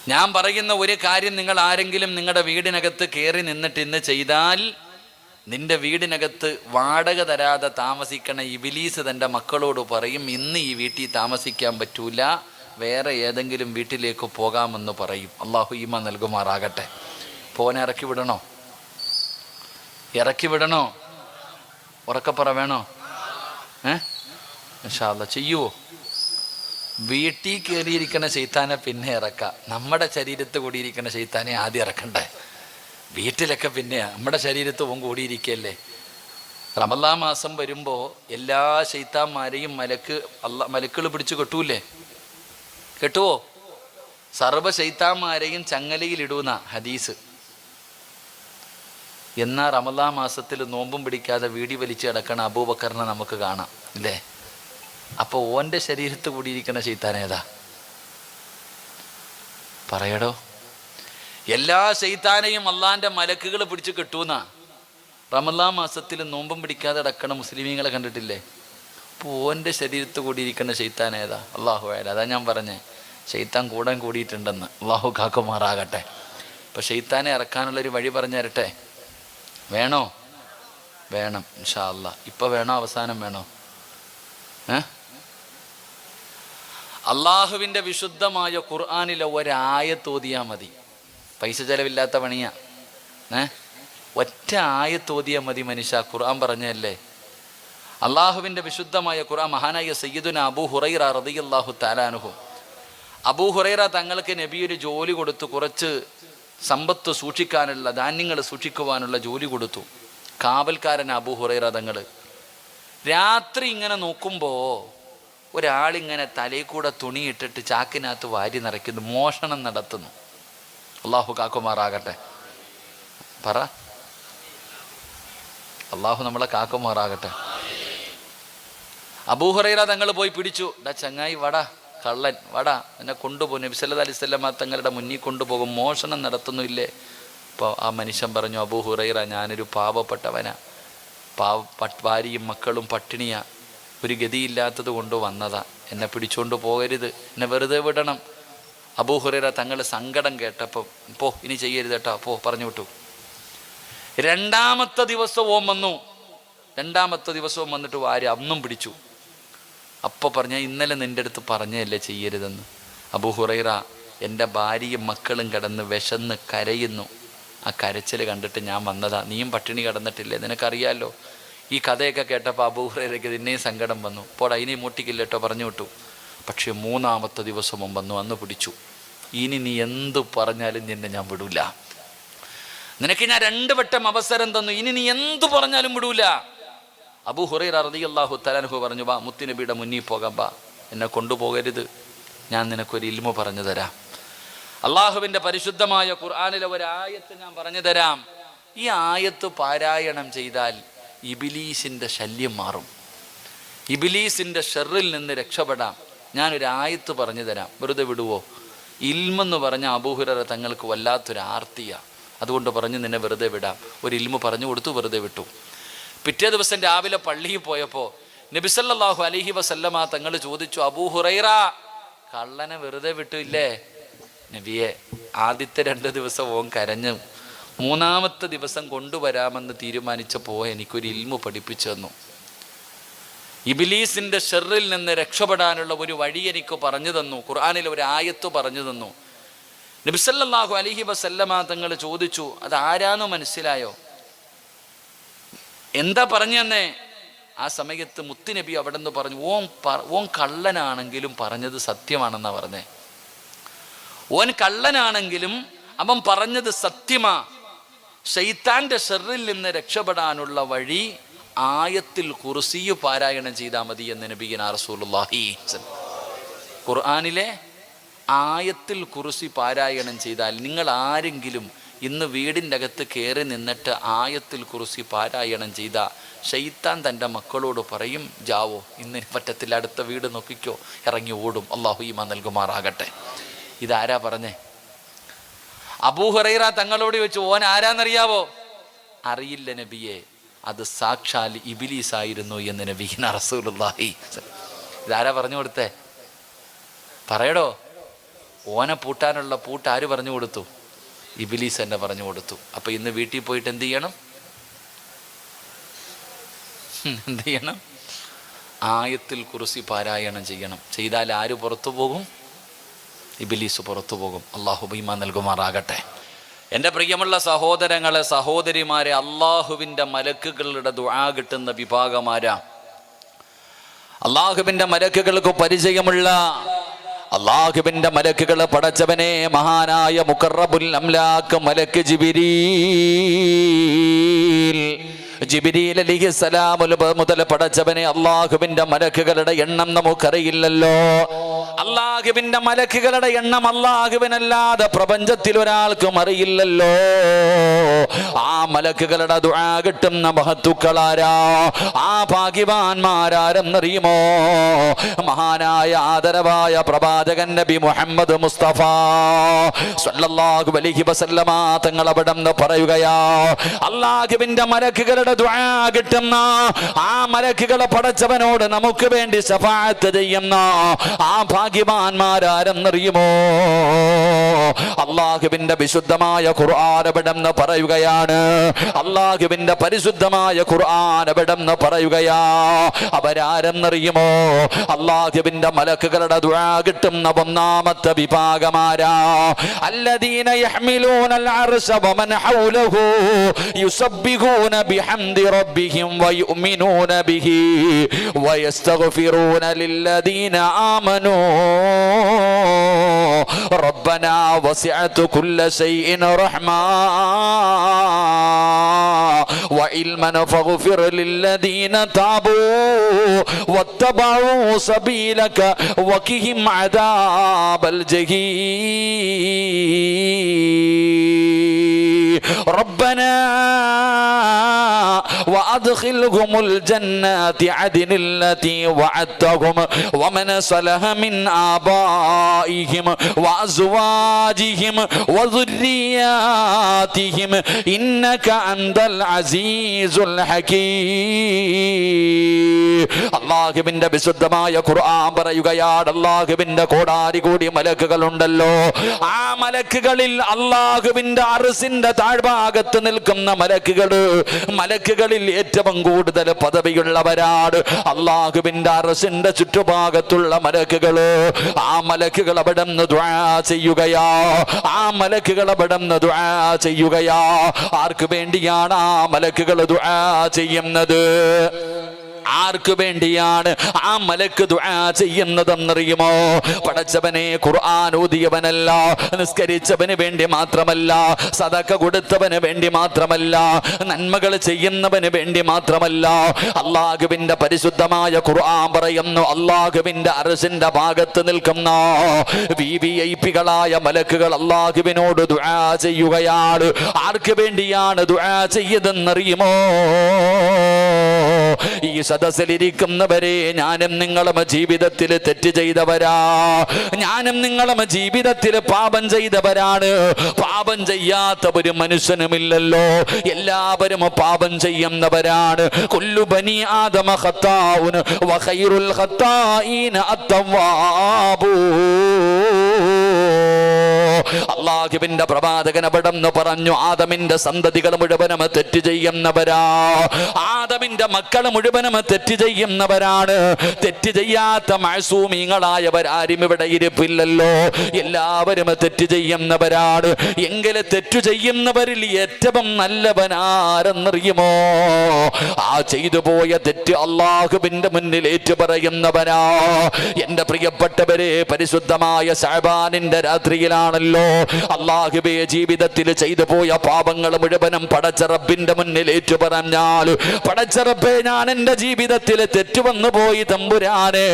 ഞാൻ പറയുന്ന ഒരു കാര്യം നിങ്ങൾ ആരെങ്കിലും നിങ്ങളുടെ വീടിനകത്ത് കയറി നിന്നിട്ട് ഇന്ന് ചെയ്താൽ, നിന്റെ വീടിനകത്ത് വാടക തരാതെ താമസിക്കണ ഇബിലീസ് തൻ്റെ മക്കളോട് പറയും, ഇന്ന് ഈ വീട്ടിൽ താമസിക്കാൻ പറ്റൂല, വേറെ ഏതെങ്കിലും വീട്ടിലേക്ക് പോകാമെന്ന് പറയും. അള്ളാഹു ഈമാൻ നൽകുമാറാകട്ടെ. പോനെ ഇറക്കി വിടണോ? ഇറക്കി വിടണോ? ഉറക്കപ്പറ വേണോ? ഇൻഷാ അല്ലാഹ് ചെയ്യുവോ? വീട്ടിൽ കയറിയിരിക്കുന്ന ശൈത്താനെ പിന്നെ ഇറക്കാം. നമ്മുടെ ശരീരത്ത് കൂടിയിരിക്കുന്ന ശൈത്താനെ ആദ്യം ഇറക്കണ്ടേ? വീട്ടിലൊക്കെ പിന്നെ നമ്മുടെ ശരീരത്ത് ഓൻ കൂടിയിരിക്കല്ലേ. റമദാൻ മാസം വരുമ്പോൾ എല്ലാ ശൈത്താന്മാരെയും മലക്കുകൾ പിടിച്ചു കെട്ടൂലേ? കെട്ടുവോ? സർവ്വ ശൈത്താന്മാരെയും ചങ്ങലയിലിടുന്ന ഹദീസ്. എന്നാൽ റമദാൻ മാസത്തിൽ നോമ്പും പിടിക്കാതെ വീടി വലിച്ച് കിടക്കണ അബൂബക്കറിനെ നമുക്ക് കാണാം ഇല്ലേ? അപ്പോൾ ഓൻ്റെ ശരീരത്ത് കൂടിയിരിക്കുന്ന ശൈത്താനേതാ? പറയടോ. എല്ലാ ശൈത്താനെയും അള്ളാൻ്റെ മലക്കുകൾ പിടിച്ച് കെട്ടൂന്ന റമദാൻ മാസത്തിൽ നോമ്പും പിടിക്കാതെ കിടക്കണ മുസ്ലിമീങ്ങളെ കണ്ടിട്ടില്ലേ? അപ്പോൾ ഓൻ്റെ ശരീരത്ത് കൂടിയിരിക്കുന്ന ശൈത്താനേതാ? അള്ളാഹു ആയാലും. അതാ ഞാൻ പറഞ്ഞേ, ശൈത്താൻ കൂടിയിട്ടുണ്ടെന്ന്. അള്ളാഹു കാക്കുമാറാകട്ടെ. അപ്പോൾ ശൈത്താനെ ഇറക്കാനുള്ളൊരു വഴി പറഞ്ഞു തരട്ടെ? വേണോ? വേണം ഇൻഷാ അല്ലാഹ്. ഇപ്പം വേണോ അവസാനം വേണോ? അള്ളാഹുവിൻ്റെ വിശുദ്ധമായ ഖുർആനിലെ ഒരായത്ത് ഓതിയാൽ മതി. പൈസ ചെലവില്ലാത്ത പണിയാ. ഒറ്റ ആയത്ത് ഓതിയാൽ മതി മനുഷ്യ. ഖുർആൻ പറഞ്ഞല്ലേ? അള്ളാഹുവിൻ്റെ വിശുദ്ധമായ ഖുർആൻ. മഹാനായ സയ്യിദുന അബൂ ഹുറൈറ റളിയല്ലാഹു തആല അൻഹു, അബൂ ഹുറൈറ തങ്ങൾക്ക് നബി ഒരു ജോലി കൊടുത്തു. കുറച്ച് സമ്പത്ത് സൂക്ഷിക്കാനുള്ള, ധാന്യങ്ങൾ സൂക്ഷിക്കുവാനുള്ള ജോലി കൊടുത്തു. കാവൽക്കാരൻ അബൂ ഹുറൈറ തങ്ങൾ. രാത്രി ഇങ്ങനെ നോക്കുമ്പോൾ ഒരാളിങ്ങനെ തലയിൽ കൂടെ തുണിയിട്ടിട്ട് ചാക്കിനകത്ത് വാരി നിറയ്ക്കുന്നു, മോഷണം നടത്തുന്നു. അള്ളാഹു കാക്കുമാറാകട്ടെ. പറ, അള്ളാഹു നമ്മളെ കാക്കുമാറാകട്ടെ. അബൂ ഹുറൈറ തങ്ങൾ പോയി പിടിച്ചു. ഡാ ചങ്ങായി വാടാ, കള്ളൻ വാടാ, എന്നെ കൊണ്ടുപോകും. നബി സല്ലല്ലാഹു അലൈഹി വസല്ലം തങ്ങളുടെ മുന്നിൽ കൊണ്ടുപോകും, മോഷണം നടത്തുന്നില്ലേ? അപ്പോൾ ആ മനുഷ്യൻ പറഞ്ഞു, അബൂ ഹുറൈറ, ഞാനൊരു പാവപ്പെട്ടവനാ, ഭാര്യയും മക്കളും പട്ടിണിയാ, ഒരു ഗതിയില്ലാത്തത് കൊണ്ട് വന്നതാ, എന്നെ പിടിച്ചുകൊണ്ട് പോകരുത്, എന്നെ വെറുതെ വിടണം. അബൂ ഹുറൈറ തങ്ങളുടെ സങ്കടം കേട്ടപ്പോൾ, പോ ഇനി ചെയ്യരുത് കേട്ടോ, പോ പറഞ്ഞു വിട്ടു. രണ്ടാമത്തെ ദിവസവും വന്നു. രണ്ടാമത്തെ ദിവസവും വന്നിട്ട് വാരി അന്നും പിടിച്ചു. അപ്പോൾ പറഞ്ഞ, ഇന്നലെ നിൻ്റെ അടുത്ത് പറഞ്ഞല്ലേ ചെയ്യരുതെന്ന്. അബൂ ഹുറൈറ, എൻ്റെ ഭാര്യയും മക്കളും കിടന്ന് വിശന്ന് കരയുന്നു, ആ കരച്ചിൽ കണ്ടിട്ട് ഞാൻ വന്നതാ. നീയും പട്ടിണി കിടന്നിട്ടില്ലേ, നിനക്കറിയാലോ. ഈ കഥയൊക്കെ കേട്ടപ്പോൾ അബൂ ഹുറൈറയ്ക്ക് നിന്നെയും സങ്കടം വന്നു. പോടാ ഇനി മൂട്ടിക്കില്ല കേട്ടോ, പറഞ്ഞു വിട്ടു. പക്ഷെ മൂന്നാമത്തെ ദിവസവും വന്നു, അന്ന് പിടിച്ചു. ഇനി നീ എന്ത് പറഞ്ഞാലും നിന്നെ ഞാൻ വിടൂല, നിനക്ക് ഞാൻ 2 വട്ടം അവസരം തന്നു, ഇനി നീ എന്തു പറഞ്ഞാലും വിടൂല. അബൂ ഹുറൈറ റളിയല്ലാഹു തആല അൻഹു പറഞ്ഞു, വാ മുത്തുനബിയുടെ മുന്നിൽ പോകാം, വാ, എന്നെ കൊണ്ടുപോകരുത്, ഞാൻ നിനക്കൊരു ഇൽമു പറഞ്ഞു തരാം. അള്ളാഹുവിൻ്റെ പരിശുദ്ധമായ ഖുർആനിലെ ഒരായത്ത് ഞാൻ പറഞ്ഞു തരാം. ഈ ആയത്ത് പാരായണം ചെയ്താൽ ഇബിലീസിൻ്റെ ശല്യം മാറും, ഇബിലീസിൻ്റെ ഷെറിൽ നിന്ന് രക്ഷപ്പെടാം. ഞാനൊരു ആയത്ത് പറഞ്ഞു തരാം, വെറുതെ വിടുവോ? ഇൽമെന്ന് പറഞ്ഞ അബൂ ഹുറൈറ തങ്ങൾക്ക് വല്ലാത്തൊരു ആർത്തിയാണ്. അതുകൊണ്ട് പറഞ്ഞു, നിന്നെ വെറുതെ വിടാം. ഒരു ഇൽമു പറഞ്ഞു കൊടുത്തു, വെറുതെ വിട്ടു. പിറ്റേ ദിവസം രാവിലെ പള്ളിയിൽ പോയപ്പോൾ നബി സല്ലല്ലാഹു അലൈഹി വസല്ലമ തങ്ങൾ ചോദിച്ചു, അബൂ ഹുറൈറ, കള്ളനെ വെറുതെ വിട്ടു ഇല്ലേ? നബിയെ, ആദ്യത്തെ 2 ദിവസം ഓൻ കരഞ്ഞു, മൂന്നാമത്തെ ദിവസം കൊണ്ടുവരാമെന്ന് തീരുമാനിച്ചപ്പോൾ എനിക്കൊരു ഇൽമു പഠിപ്പിച്ചു തന്നു. ഇബ്ലീസിൻ്റെ ഷെറിൽ നിന്ന് രക്ഷപ്പെടാനുള്ള ഒരു വഴി എനിക്ക് പറഞ്ഞു തന്നു. ഖുർആനിൽ ഒരു ആയത്ത് പറഞ്ഞു തന്നു. നബി സല്ലല്ലാഹു അലൈഹി വസല്ലമ തങ്ങൾ ചോദിച്ചു, അത് ആരാന്ന് മനസ്സിലായോ? എന്താ പറഞ്ഞു തന്നെ? ആ സമയത്ത് മുത്തുനബി അവിടെ നിന്ന് പറഞ്ഞു, ഓൻ കള്ളനാണെങ്കിലും പറഞ്ഞത് സത്യമാണെന്നാ പറഞ്ഞേ. ഓൻ കള്ളനാണെങ്കിലും അവൻ പറഞ്ഞത് സത്യമാ. ശൈത്താന്റെ ഷെറിൽ നിന്ന് രക്ഷപ്പെടാനുള്ള വഴി ആയത്തിൽ കുർസി പാരായണം ചെയ്താൽ മതി എന്ന് നബിയുനാ റസൂലുള്ളാഹി. ഖുർആനിലെ ആയത്തിൽ കുർസി പാരായണം ചെയ്താൽ, നിങ്ങൾ ആരെങ്കിലും ഇന്ന് വീടിൻ്റെ അകത്ത് കയറി നിന്നിട്ട് ആയത്തിൽ കുർസി പാരായണം ചെയ്ത ശൈത്താൻ തൻ്റെ മക്കളോട് പറയും, ജാവോ, ഇന്ന് പറ്റത്തില്ല, അടുത്ത വീട് നോക്കിക്കോ, ഇറങ്ങി ഓടും. അള്ളാഹു ഈമാൻ നൽകുമാറാകട്ടെ. ഇതാരാ പറഞ്ഞേ? അബൂ ഹുറൈറ തങ്ങളോട് ചോദിച്ചു, ഓൻ ആരാന്നറിയാവോ? അറിയില്ല നബിയെ, അത് സാക്ഷാൽ ഇബ്ലീസ് ആയിരുന്നു എന്ന് നബിയുനാ റസൂലുള്ളാഹി. ഇതാരാ പറഞ്ഞു കൊടുത്തേ? പറയടോ. ഓനെ പൂട്ടാനുള്ള പൂട്ട് ആര് പറഞ്ഞു കൊടുത്തു? ഇബ്ലീസ് തന്നെ പറഞ്ഞു കൊടുത്തു. അപ്പോൾ ഇന്ന് വീട്ടിൽ പോയിട്ട് എന്ത് ചെയ്യണം? എന്ത് ചെയ്യണം? ആയത്തുൽ കുർസി പാരായണം ചെയ്യണം. ചെയ്താൽ ആര് പുറത്തു പോകും? ഇബ്ലീസ് പുറത്തു പോകും. അള്ളാഹു ഈമാൻ നൽകുമാറാകട്ടെ. എൻ്റെ പ്രിയമുള്ള സഹോദരങ്ങളെ, സഹോദരിമാരെ, അള്ളാഹുവിൻ്റെ മലക്കുകളുടെ ദുആ കിട്ടുന്ന വിഭാഗമാരാ. അള്ളാഹുവിൻ്റെ മലക്കുകൾക്ക് പരിചയമുള്ള, അള്ളാഹുവിൻ്റെ മലക്കുകൾ പടച്ചവനെ മഹാനായ മുഖറബുൽ അംലാക്ക് മലക്ക് ജിബ്രീൽ അലൈഹിസ്സലാം മുതൽ പടച്ചവനെ അള്ളാഹുവിൻ്റെ മലക്കുകളുടെ എണ്ണം നമുക്കറിയില്ലല്ലോ. അള്ളാഹുവിൻ്റെ മലക്കുകളുടെ എണ്ണം അള്ളാഹുവിനല്ലാതെ പ്രപഞ്ചത്തിൽ ഒരാൾക്കും അറിയില്ലല്ലോ. ആ മലക്കുകളുടെ ദുആ കിട്ടുന്ന മഹത്തുക്കളാരാ? ആ ഭാഗ്യവാന്മാരാരെന്നറിയുമോ? മഹാനായ ആദരവായ പ്രവാചകൻ നബി മുഹമ്മദ് മുസ്തഫ സ്വല്ലല്ലാഹു അലൈഹി വസല്ലമ തങ്ങൾ അവിടെന്ന് പറയുകയാ, അള്ളാഹുവിൻ്റെ മലക്കുകളുടെ ദുആ കിട്ടുന്ന ആ മലക്കുകളെ പടച്ചവനോട് നമുക്ക് വേണ്ടി ശഫാഅത്ത് ചെയ്യുന്ന ആ ഭാഗ്യവാന്മാരാരെന്നറിയുമോ? അള്ളാഹുവിൻ്റെ വിശുദ്ധമായ ഖുർആൻ അവിടെന്ന് പറയുകയാണ്, അള്ളാഹുവിൻ്റെ പരിശുദ്ധമായ ഖുർആൻ അവിടെന്ന് പറയുകയാ. അവരാരെന്നറിയുമോ? അള്ളാഹുവിൻ്റെ മലക്കുകളുടെ ദുആ കിട്ടുന്ന ഒന്നാമത്തെ വിഭാഗമാരാ. അല്ലദീന യഹ്മിലൂനൽ അർശ വമൻ ഹൗലഹു യുസബ്ബിഹൂന ബിഹംദി റബ്ബിഹിം വയുമിനൂന ബിഹി വയസ്തഗ്ഫിറൂന ലില്ലദീന ആമനൂ റബ്ബനാ വസിഅത കുല്ല ശൈഇൻ റഹ്മാ വഇൽമൻ ഫഗ്ഫിർ ലില്ലദീന താബൂ വത്തബഉ സബീലക വഖിഹിം അദാബൽ ജഹീം റബ്ബനാ وأدخلهم الجنات عدن التي وعدتهم ومن صلح من آبائهم وأزواجهم وذرياتهم إنك أنت العزيز الحكيم. അള്ളാഹുവിൻ്റെ വിശുദ്ധമായ ഖുർആൻ പറയുകയാണ്, അള്ളാഹുവിൻ്റെ കോടാനുകോടി മലക്കുകളുണ്ടല്ലോ. ആ മലക്കുകളിൽ അള്ളാഹുവിൻ്റെ അർശിന്റെ താഴ്ഭാഗത്ത് നിൽക്കുന്ന മലക്കുകളിൽ ഏറ്റവും കൂടുതൽ പദവിയുള്ളവരാണ് അള്ളാഹുവിൻ്റെ അർശിന്റെ ചുറ്റുഭാഗത്തുള്ള മലക്കുകള്. ആ മലക്കുകൾ അവിടുന്ന് ദുആ ചെയ്യുകയാ. ആ മലക്കുകൾ അവിടുന്ന് ദുആ ചെയ്യുകയാ. ആർക്ക് വേണ്ടിയാണ് ആ മലക്കുകൾ ദുആ ചെയ്യുന്നത്? ആർക്ക് വേണ്ടിയാണ് ആ മലക്ക് ദുആ ചെയ്യുന്നതെന്നറിയുമോ? പടച്ചവനെ ഖുർആൻ ഓതിയവനല്ല, നിസ്കരിച്ചവന് വേണ്ടി മാത്രമല്ല, സദഖ കൊടുത്തവന് വേണ്ടി മാത്രമല്ല, നന്മകൾ ചെയ്യുന്നവന് വേണ്ടി മാത്രമല്ല. അള്ളാഹുവിൻ്റെ പരിശുദ്ധമായ ഖുർആൻ പറയുന്നു, അള്ളാഹുവിൻ്റെ അർശിന്റെ ഭാഗത്ത് നിൽക്കുന്ന വിവിഐപികളായ മലക്കുകൾ അള്ളാഹുവിനോട് ദുആ ചെയ്യുകയാണ്. ആർക്ക് വേണ്ടിയാണ് ദുആ ചെയ്യതെന്നറിയുമോ? ഈ സദസ്സിലിരിക്കുന്നവരെ, ഞാനും നിങ്ങളും ജീവിതത്തിൽ തെറ്റ് ചെയ്തവരാ. ഞാനും നിങ്ങളും ജീവിതത്തിൽ പാപം ചെയ്തവരാണ്. പാപം ചെയ്യാത്ത ഒരു മനുഷ്യനുമില്ലല്ലോ. എല്ലാവരും പാപം ചെയ്യുന്നവരാണ്. കുല്ലു ബനി ആദമ ഖത്താഉൻ വ ഖൈറുൽ ഖത്താഈന അത്തവ്വാബൂ. അള്ളാഹുവിന്റെ പ്രവാചകൻ അവിടെന്ന് പറഞ്ഞു, ആദമിന്റെ സന്തതികൾ മുഴുവനും തെറ്റ് ചെയ്യുന്നവരാ. ആദമിന്റെ മക്കൾ മുഴുവനും തെറ്റ് ചെയ്യുന്നവരാണ്. തെറ്റ് ചെയ്യാത്ത മഅസൂമീങ്ങളായവരാരും ഇവിടെ ഇരിപ്പില്ലല്ലോ. എല്ലാവരും തെറ്റ് ചെയ്യുന്നവരാണ്. എങ്കിലും തെറ്റു ചെയ്യുന്നവരിൽ ഏറ്റവും നല്ലവനാരെന്നറിയുമോ? ആ ചെയ്തു പോയ തെറ്റ് അള്ളാഹുവിന്റെ മുന്നിൽ ഏറ്റുപറയുന്നവനാ. എന്റെ പ്രിയപ്പെട്ടവരെ, പരിശുദ്ധമായ ശഅബാനിന്റെ രാത്രിയിലാണല്ലോ അള്ളാഹുവേ ജീവിതത്തിൽ ചെയ്തു പോയ പാപങ്ങൾ മുഴുവനും പടച്ച റബ്ബിന്റെ മുന്നിൽ ഏറ്റുപറഞ്ഞാൽ, പടച്ച റബ്ബേ, ഞാൻ എന്റെ ജീവിതത്തിൽ തെറ്റുവന്നു പോയി തമ്പുരാനെ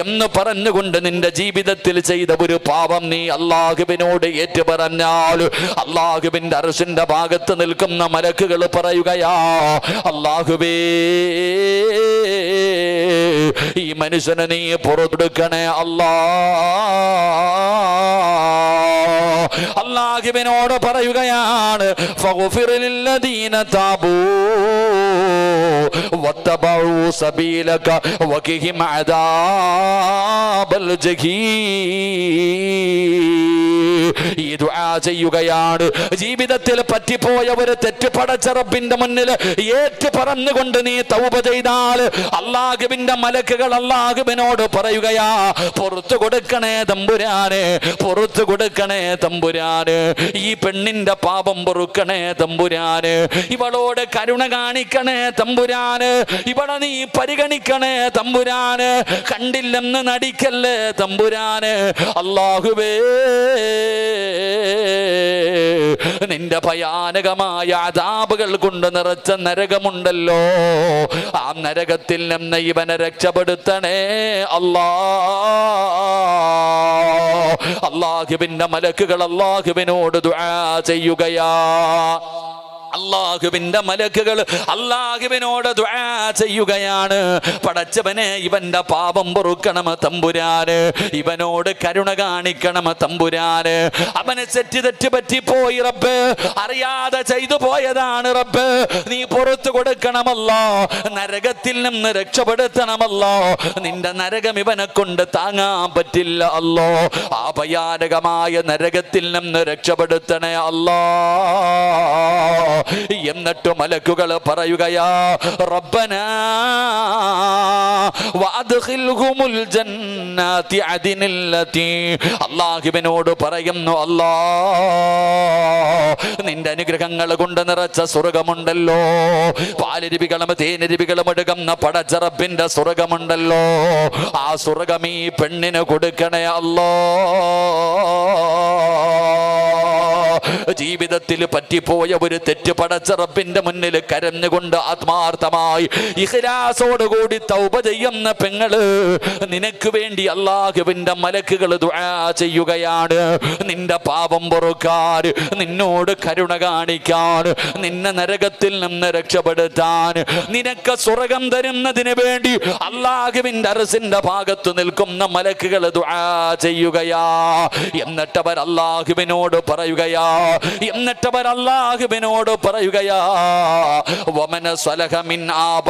എന്ന് പറഞ്ഞുകൊണ്ട് നിന്റെ ജീവിതത്തിൽ ചെയ്ത ഒരു പാപം നീ അള്ളാഹുവിനോട് ഏറ്റുപറഞ്ഞാൽ, അള്ളാഹുവിന്റെ അർശിന്റെ ഭാഗത്ത് നിൽക്കുന്ന മലക്കുകൾ പറയുകയാ, അള്ളാഹുവേ, ഈ മനുഷ്യനെ നീ പുറത്തെടുക്കണേ അല്ലാ. അള്ളാഹുവിനോട് പറയുകയാണ്, ഫഗ്ഫിർ ലില്ലദീന താബൂ വത്തബഉ സബീലക വഖിഹിം അദാബൽ ജഹീം. ഈ ദുആ ചെയ്യുകയാണ്. ജീവിതത്തിൽ പറ്റിപ്പോയ ഒരു തെറ്റ് പടച്ച റബ്ബിന്റെ മുന്നിൽ ഏറ്റു പറഞ്ഞുകൊണ്ട് നീ തൗബ ചെയ്താൽ അല്ലാഹുവിന്റെ മലക്കുകൾ അല്ലാഹുവിനോട് പറയുകയാ, പുറത്തു കൊടുക്കണേ തമ്പുരാനെ, പുറത്തു കൊടുക്കണേ തമ്പുരാന്, ഈ പെണ്ണിന്റെ പാപം പൊറുക്കണേ തമ്പുരാന്, ഇവളോട് കരുണ കാണിക്കണേ തമ്പുരാന്, ഇവളെ നീ പരിഗണിക്കണേ തമ്പുരാന്, കണ്ടില്ലെന്ന് നടിക്കല്ലേ തമ്പുരാന്. അല്ലാഹുവേ, നിന്റെ ഭയാനകമായ അദാബുകൾ കൊണ്ട് നിറച്ച നരകമുണ്ടല്ലോ, ആ നരകത്തിൽ നിന്ന് ഇവനെ രക്ഷപ്പെടുത്തണേ അല്ലാ. അല്ലാഹുവിന്റെ മലക്കുകൾ അല്ലാഹുവിനോട് ദുആ ചെയ്യുകയാ. അല്ലാഹുവിന്റെ മലക്കുകൾ അല്ലാഹുവിനോട് ദുആ ചെയ്യുകയാണ്. പടച്ചവനെ, ഇവന്റെ പാപം പൊറുക്കണം തമ്പുരാന്, ഇവനോട് കരുണ കാണിക്കണം തമ്പുരാന്, അവന് തെറ്റ് പറ്റിപ്പോയി റബ്ബ്, അറിയാതെ ചെയ്തു പോയതാണ് റബ്ബ്, നീ പുറത്തു കൊടുക്കണമല്ലോ, നരകത്തിൽ നിന്ന് രക്ഷപ്പെടുത്തണമല്ലോ, നിന്റെ നരകം ഇവനെ കൊണ്ട് താങ്ങാൻ പറ്റില്ല അല്ലോ, ആ ഭയാനകമായ നരകത്തിൽ നിന്ന് രക്ഷപ്പെടുത്തണേ അല്ലോ. എന്നിട്ട് മലക്കുകൾ പറയുകയാ, റബ്ബനാ വഅദ്ഖിൽഹുമുൽ ജന്നതി അദ്നില്ലതി. അല്ലാഹുവിനോട് പറയുന്നു, അല്ലാ, നിന്റെ അനുഗ്രഹങ്ങൾ കൊണ്ട് നിറച്ച സ്വർഗമുണ്ടല്ലോ, പാലരുവികളും തേനരുവികളും ഒഴുകുന്ന പടച്ച റബ്ബിന്റെ സ്വർഗമുണ്ടല്ലോ, ആ സ്വർഗം ഈ പെണ്ണിന് കൊടുക്കണേ അല്ലോ. ജീവിതത്തിൽ പറ്റിപ്പോയ ഒരു തെറ്റ് പടച്ച റബ്ബിന്റെ മുന്നിൽ കരഞ്ഞുകൊണ്ട് ആത്മാർത്ഥമായി ഇഖ്ലാസോടുകൂടി തൗബ ചെയ്യുന്ന പെങ്ങള്, നിനക്ക് വേണ്ടി അല്ലാഹുവിന്റെ മലക്കുകൾ ദുആ ചെയ്യുകയാണ്. നിന്റെ പാപം പൊറുക്കാൻ, നിന്നോട് കരുണ കാണിക്കാൻ, നിന്നെ നരകത്തിൽ നിന്ന് രക്ഷപ്പെടുത്താൻ, നിനക്ക് സ്വർഗം തരുന്നതിന് വേണ്ടി അല്ലാഹുവിന്റെ അർശിന്റെ ഭാഗത്ത് നിൽക്കുന്ന മലക്കുകൾ ദുആ ചെയ്യുകയാ. എന്നിട്ടവർ അല്ലാഹുവിനോട് പറയുകയാ, എന്നിട്ടവർ അല്ലാഹുവിനോട് പറയുകയാ, വമന സ്വലഹ മിൻ ആബാഇഹിം.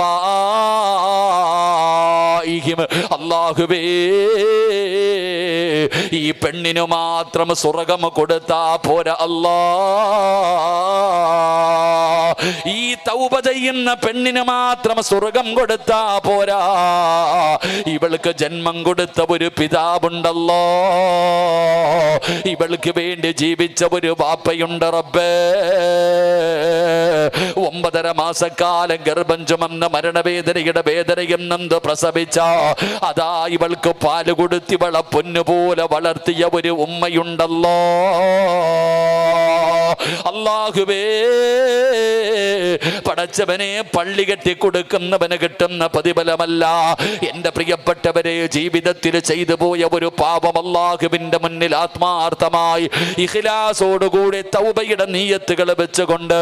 അല്ലാഹുവേ, ഈ പെണ്ണിനു മാത്രം സ്വർഗം കൊടുത്താ പോരാ അല്ലാ, ഈ തൗബ ചെയ്യുന്ന പെണ്ണിന് മാത്രം സ്വർഗം കൊടുത്താ പോരാ, ഇവൾക്ക് ജന്മം കൊടുത്ത ഒരു പിതാവുണ്ടല്ലോ, ഇവൾക്ക് വേണ്ടി ജീവിച്ച ഒരു വാപ്പയുണ്ട് റബ്ബേ. 9.5 മാസക്കാലം ഗർഭം ചുമന്ന് മരണവേദനയുടെ വേദനയും നന്ദ് പ്രസവിച്ച, അതാ ഇവൾക്ക് പാല് കൊടുത്ത് ഇവളെ പൊന്നുപോലെ വളർത്തിയ ഒരു ഉമ്മയുണ്ടല്ലോ. അല്ലാഹുവേ, പടച്ചവനെ, പള്ളി കെട്ടി കൊടുക്കുന്നവന് കിട്ടുന്ന പ്രതിഫലമല്ല, എന്റെ പ്രിയപ്പെട്ടവരെ, ജീവിതത്തിൽ ചെയ്തു പോയ ഒരു പാപം അല്ലാഹുവിന്റെ മുന്നിൽ ആത്മാർത്ഥമായി ഇഖ്ലാസോടുകൂടി തൗബയുടെ നിയ്യത്തുകൾ വെച്ചുകൊണ്ട്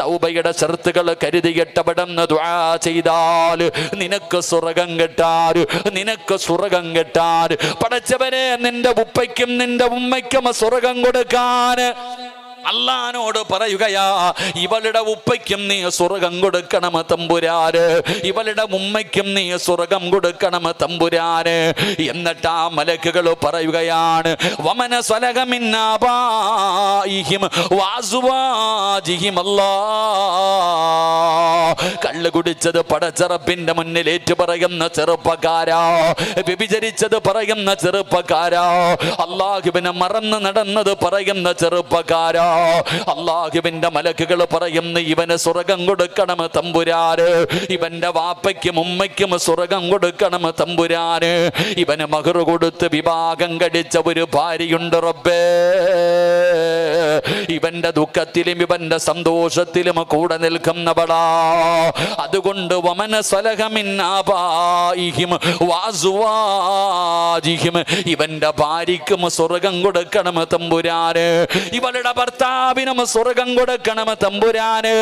തൗബയുടെ ഷർത്തുകൾ കരുതിയിട്ടവിടുന്ന് ദുആ ചെയ്താൽ നിനക്ക് സ്വർഗം കിട്ടാൻ, നിനക്ക് സ്വർഗം കിട്ടാൻ. പടച്ചവനെ, നിന്റെ ഉപ്പയ്ക്കും നിന്റെ ഉമ്മയ്ക്കും സ്വർഗം കൊടുക്കാൻ അല്ലാഹുവോട് പറയുകയാ, ഇവളുടെ ഉപ്പയ്ക്കും നീ സ്വർഗം കൊടുക്കണം തമ്പുരാന്, ഇവളുടെ ഉമ്മയ്ക്കും നീ സ്വർഗം കൊടുക്കണം തമ്പുരാന്. എന്നിട്ട് ആ മലക്കുകൾ പറയുകയാണ്, വമന സ്വലഹ മിൻ ആബാഇഹിം വഅസ്വാജിഹിം. അല്ലാഹ്, കള്ള് കുടിച്ചത് പടച്ച റബ്ബിന്റെ മുന്നിൽ ഏറ്റു പറയുന്ന ചെറുപ്പക്കാരാ, വ്യഭിചരിച്ചത് പറയുന്ന ചെറുപ്പക്കാരാ, അല്ലാഹുവിനെ മറന്ന് നടന്നത് പറയുന്ന ചെറുപ്പക്കാരാ, അല്ലാഹുവിന്റെ മലക്കുകൾ പറയുന്നു, ഇവന് സ്വർഗം കൊടുക്കണം തമ്പുരാന്, ഇവന്റെ വാപ്പയ്ക്കും ഉമ്മയ്ക്കും സ്വർഗം കൊടുക്കണം തമ്പുരാന്, ഇവന് മഹർ കൊടുത്ത് വിവാഹം കഴിച്ച ഒരു ഭാര്യയുണ്ട് റബ്ബേ, ഇവന്റെ ദുഃഖത്തിലും ഇവന്റെ സന്തോഷത്തിലും കൂടെ നിൽക്കുന്നവളാ. അതുകൊണ്ട് വമന സ്വലഹ മിൻ ആബാഇഹിം വഅസ്വാജിഹിം, ഇവന്റെ ഭാര്യയ്ക്കും സ്വർഗം കൊടുക്കണം തമ്പുരാന്, ഇവളുടെ ഭർത്താവിനും സ്വർഗം കൊടുക്കണം തമ്പുരാന്.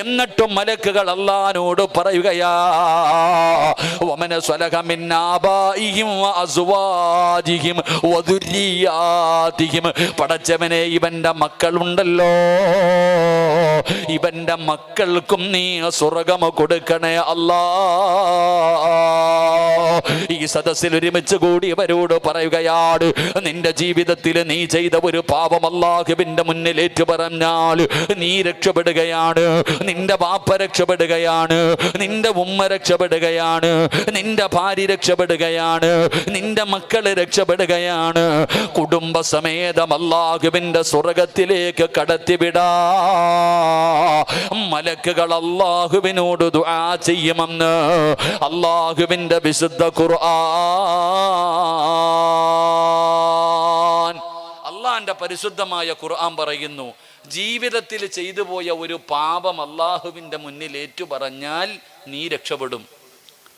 എന്നിട്ടും മലക്കുകൾ അല്ലാഹുവോട് പറയുകയാ, വമന സ്വലഹ മിൻ ആബാഇഹിം വഅസ്വാജിഹിം വദുരിയാതിഹിം. പടച്ചവനെ, ഇവന്റെ മക്കളുണ്ടല്ലോ, ഇവന്റെ മക്കൾക്കും നീ സ്വർഗം കൊടുക്കണേ അല്ലാ. ഈ സദസ്സിൽ ഒരുമിച്ച് കൂടിയവരോട് പറയുകയാണ്, നിന്റെ ജീവിതത്തിൽ നീ ചെയ്ത ഒരു പാപം അല്ലാഹുവിന്റെ മുന്നിൽ ഏറ്റു പറഞ്ഞാൽ നീ രക്ഷപ്പെടുകയാണ്, നിന്റെ ബാപ്പ രക്ഷപ്പെടുകയാണ്, നിന്റെ ഉമ്മ രക്ഷപ്പെടുകയാണ്, നിന്റെ ഭാര്യ രക്ഷപ്പെടുകയാണ്, നിന്റെ മക്കള് രക്ഷപ്പെടുകയാണ്. കുടുംബസമേതം അല്ലാഹുവിന്റെ സ്വർഗത്തിലേക്ക് കടത്തിവിടാ മലക്കുകൾ അല്ലാഹുവിനോട് ദുആ ചെയ്യുമെന്ന് അല്ലാഹുവിന്റെ വിശുദ്ധ ഖുർആൻ. അല്ലാഹുവിന്റെ പരിശുദ്ധമായ ഖുർആൻ പറയുന്നു, ജീവിതത്തിൽ ചെയ്തു പോയ ഒരു പാപം അല്ലാഹുവിന്റെ മുന്നിൽ ഏറ്റുപറഞ്ഞാൽ നീ രക്ഷപ്പെടും,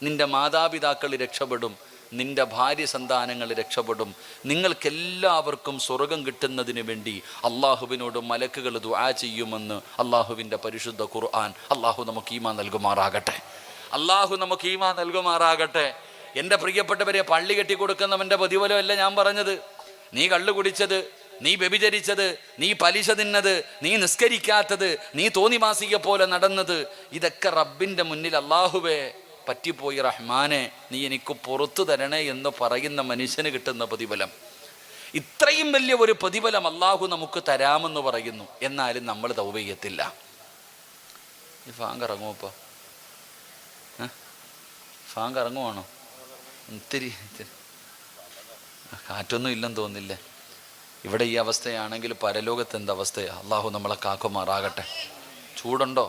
നിന്റെ മാതാപിതാക്കൾ രക്ഷപ്പെടും, നിന്റെ ഭാര്യ സന്താനങ്ങൾ രക്ഷപ്പെടും. നിങ്ങൾക്കെല്ലാവർക്കും സ്വർഗം കിട്ടുന്നതിന് വേണ്ടി അള്ളാഹുവിനോട് മലക്കുകൾ ദുആ ചെയ്യുമെന്ന് അള്ളാഹുവിൻ്റെ പരിശുദ്ധ ഖുർആൻ. അള്ളാഹു നമുക്ക് ഈമാൻ നൽകുമാറാകട്ടെ, അള്ളാഹു നമുക്ക് ഈമാൻ നൽകുമാറാകട്ടെ. എൻ്റെ പ്രിയപ്പെട്ടവരെ, പള്ളി കെട്ടിക്കൊടുക്കുന്നവൻ്റെ പ്രതിഫലമല്ല ഞാൻ പറഞ്ഞത്. നീ കള്ളു കുടിച്ചത്, നീ വ്യഭിചരിച്ചത്, നീ പലിശ തിന്നത്, നീ നിസ്കരിക്കാത്തത്, നീ തോന്നിവാസിയെ പോലെ നടന്നത്, ഇതൊക്കെ റബ്ബിൻ്റെ മുന്നിൽ അള്ളാഹുവേ പറ്റിപ്പോയി റഹ്മാനെ നീ എനിക്ക് പുറത്തു തരണേ എന്ന് പറയുന്ന മനുഷ്യന് കിട്ടുന്ന പ്രതിഫലം. ഇത്രയും വലിയ ഒരു പ്രതിഫലം അള്ളാഹു നമുക്ക് തരാമെന്ന് പറയുന്നു. എന്നാലും നമ്മൾ തൗബ ചെയ്യത്തില്ല. ഈ ഫാങ്ക് ഇറങ്ങുമോ? ഇപ്പോൾ ഫാങ്ക് ഇറങ്ങുവാണോ? ഇത്തിരി കാറ്റൊന്നും ഇല്ലെന്ന് തോന്നില്ലേ. ഇവിടെ ഈ അവസ്ഥയാണെങ്കിൽ പരലോകത്ത് എന്തവസ്ഥയാണ്? അള്ളാഹു നമ്മളെ കാക്കുമാറാകട്ടെ. ചൂടുണ്ടോ?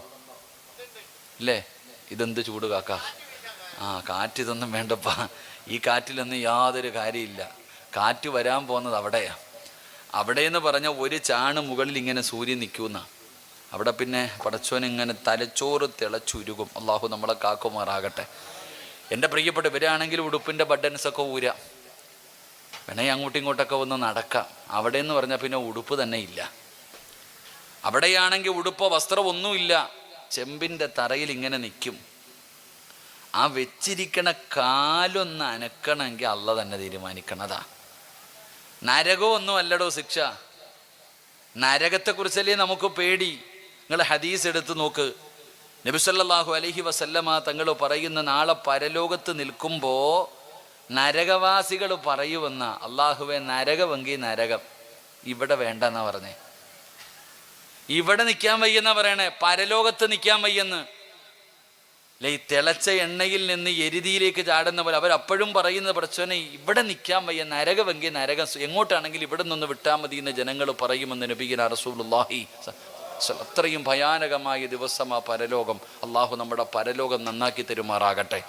ഇല്ലേ? ഇതെന്ത് ചൂട് കാക്ക? കാറ്റിതൊന്നും വേണ്ടപ്പാ. ഈ കാറ്റിലൊന്നും യാതൊരു കാര്യമില്ല. കാറ്റ് വരാൻ പോകുന്നത് അവിടെയാണ്. അവിടെയെന്ന് പറഞ്ഞാൽ ഒരു ചാണ് മുകളിൽ ഇങ്ങനെ സൂര്യൻ നിൽക്കുന്ന അവിടെ പിന്നെ പടച്ചോനിങ്ങനെ തലച്ചോറ് തിളച്ചുരുകും. അള്ളാഹു നമ്മളെ കാക്കുമാറാകട്ടെ. എൻ്റെ പ്രിയപ്പെട്ടവരാണെങ്കിൽ ഉടുപ്പിൻ്റെ ബട്ടൺസൊക്കെ ഊരാം, വേണേ അങ്ങോട്ടും ഇങ്ങോട്ടൊക്കെ ഒന്ന് നടക്കാം. അവിടെ എന്ന് പറഞ്ഞാൽ പിന്നെ ഉടുപ്പ് തന്നെ ഇല്ല. അവിടെയാണെങ്കിൽ ഉടുപ്പോ വസ്ത്രം ഒന്നുമില്ല, ചെമ്പിൻ്റെ തറയിൽ ഇങ്ങനെ നിൽക്കും. ആ വെച്ചിരിക്കണ കാലൊന്ന് അനക്കണമെങ്കിൽ അള്ള തന്നെ തീരുമാനിക്കണതാ. നരകമൊന്നും അല്ലടോ ശിക്ഷ. നരകത്തെക്കുറിച്ചല്ലേ നമുക്ക് പേടി. നിങ്ങൾ ഹദീസ് എടുത്ത് നോക്ക്. നബി സല്ലല്ലാഹു അലൈഹി വസല്ലമ തങ്ങൾ പറയുന്ന, നാളെ പരലോകത്ത് നിൽക്കുമ്പോൾ നരകവാസികൾ പറയുമെന്ന, അള്ളാഹുവെ നരകമെങ്കിൽ നരകം ഇവിടെ വേണ്ടെന്നാ പറഞ്ഞേ. ഇവിടെ നിൽക്കാൻ വയ്യെന്നാ പറയണേ, പരലോകത്ത് നിൽക്കാൻ വയ്യെന്ന്. അല്ലെ, ഈ തിളച്ച എണ്ണയിൽ നിന്ന് എരുതിയിലേക്ക് ചാടുന്ന പോലെ അവരപ്പോഴും പറയുന്നത്, പടച്ചോനെ ഇവിടെ നിൽക്കാൻ വയ്യ, നരകമെങ്കിൽ നരകം എങ്ങോട്ടാണെങ്കിൽ ഇവിടെ നിന്ന് വിട്ടാൽ മതി എന്ന് ജനങ്ങൾ പറയുമെന്ന് നബിയുനാ റസൂലുള്ളാഹി. അത്രയും ഭയാനകമായ ദിവസമാ പരലോകം. അള്ളാഹു നമ്മുടെ പരലോകം നന്നാക്കി തരുമാറാകട്ടെ.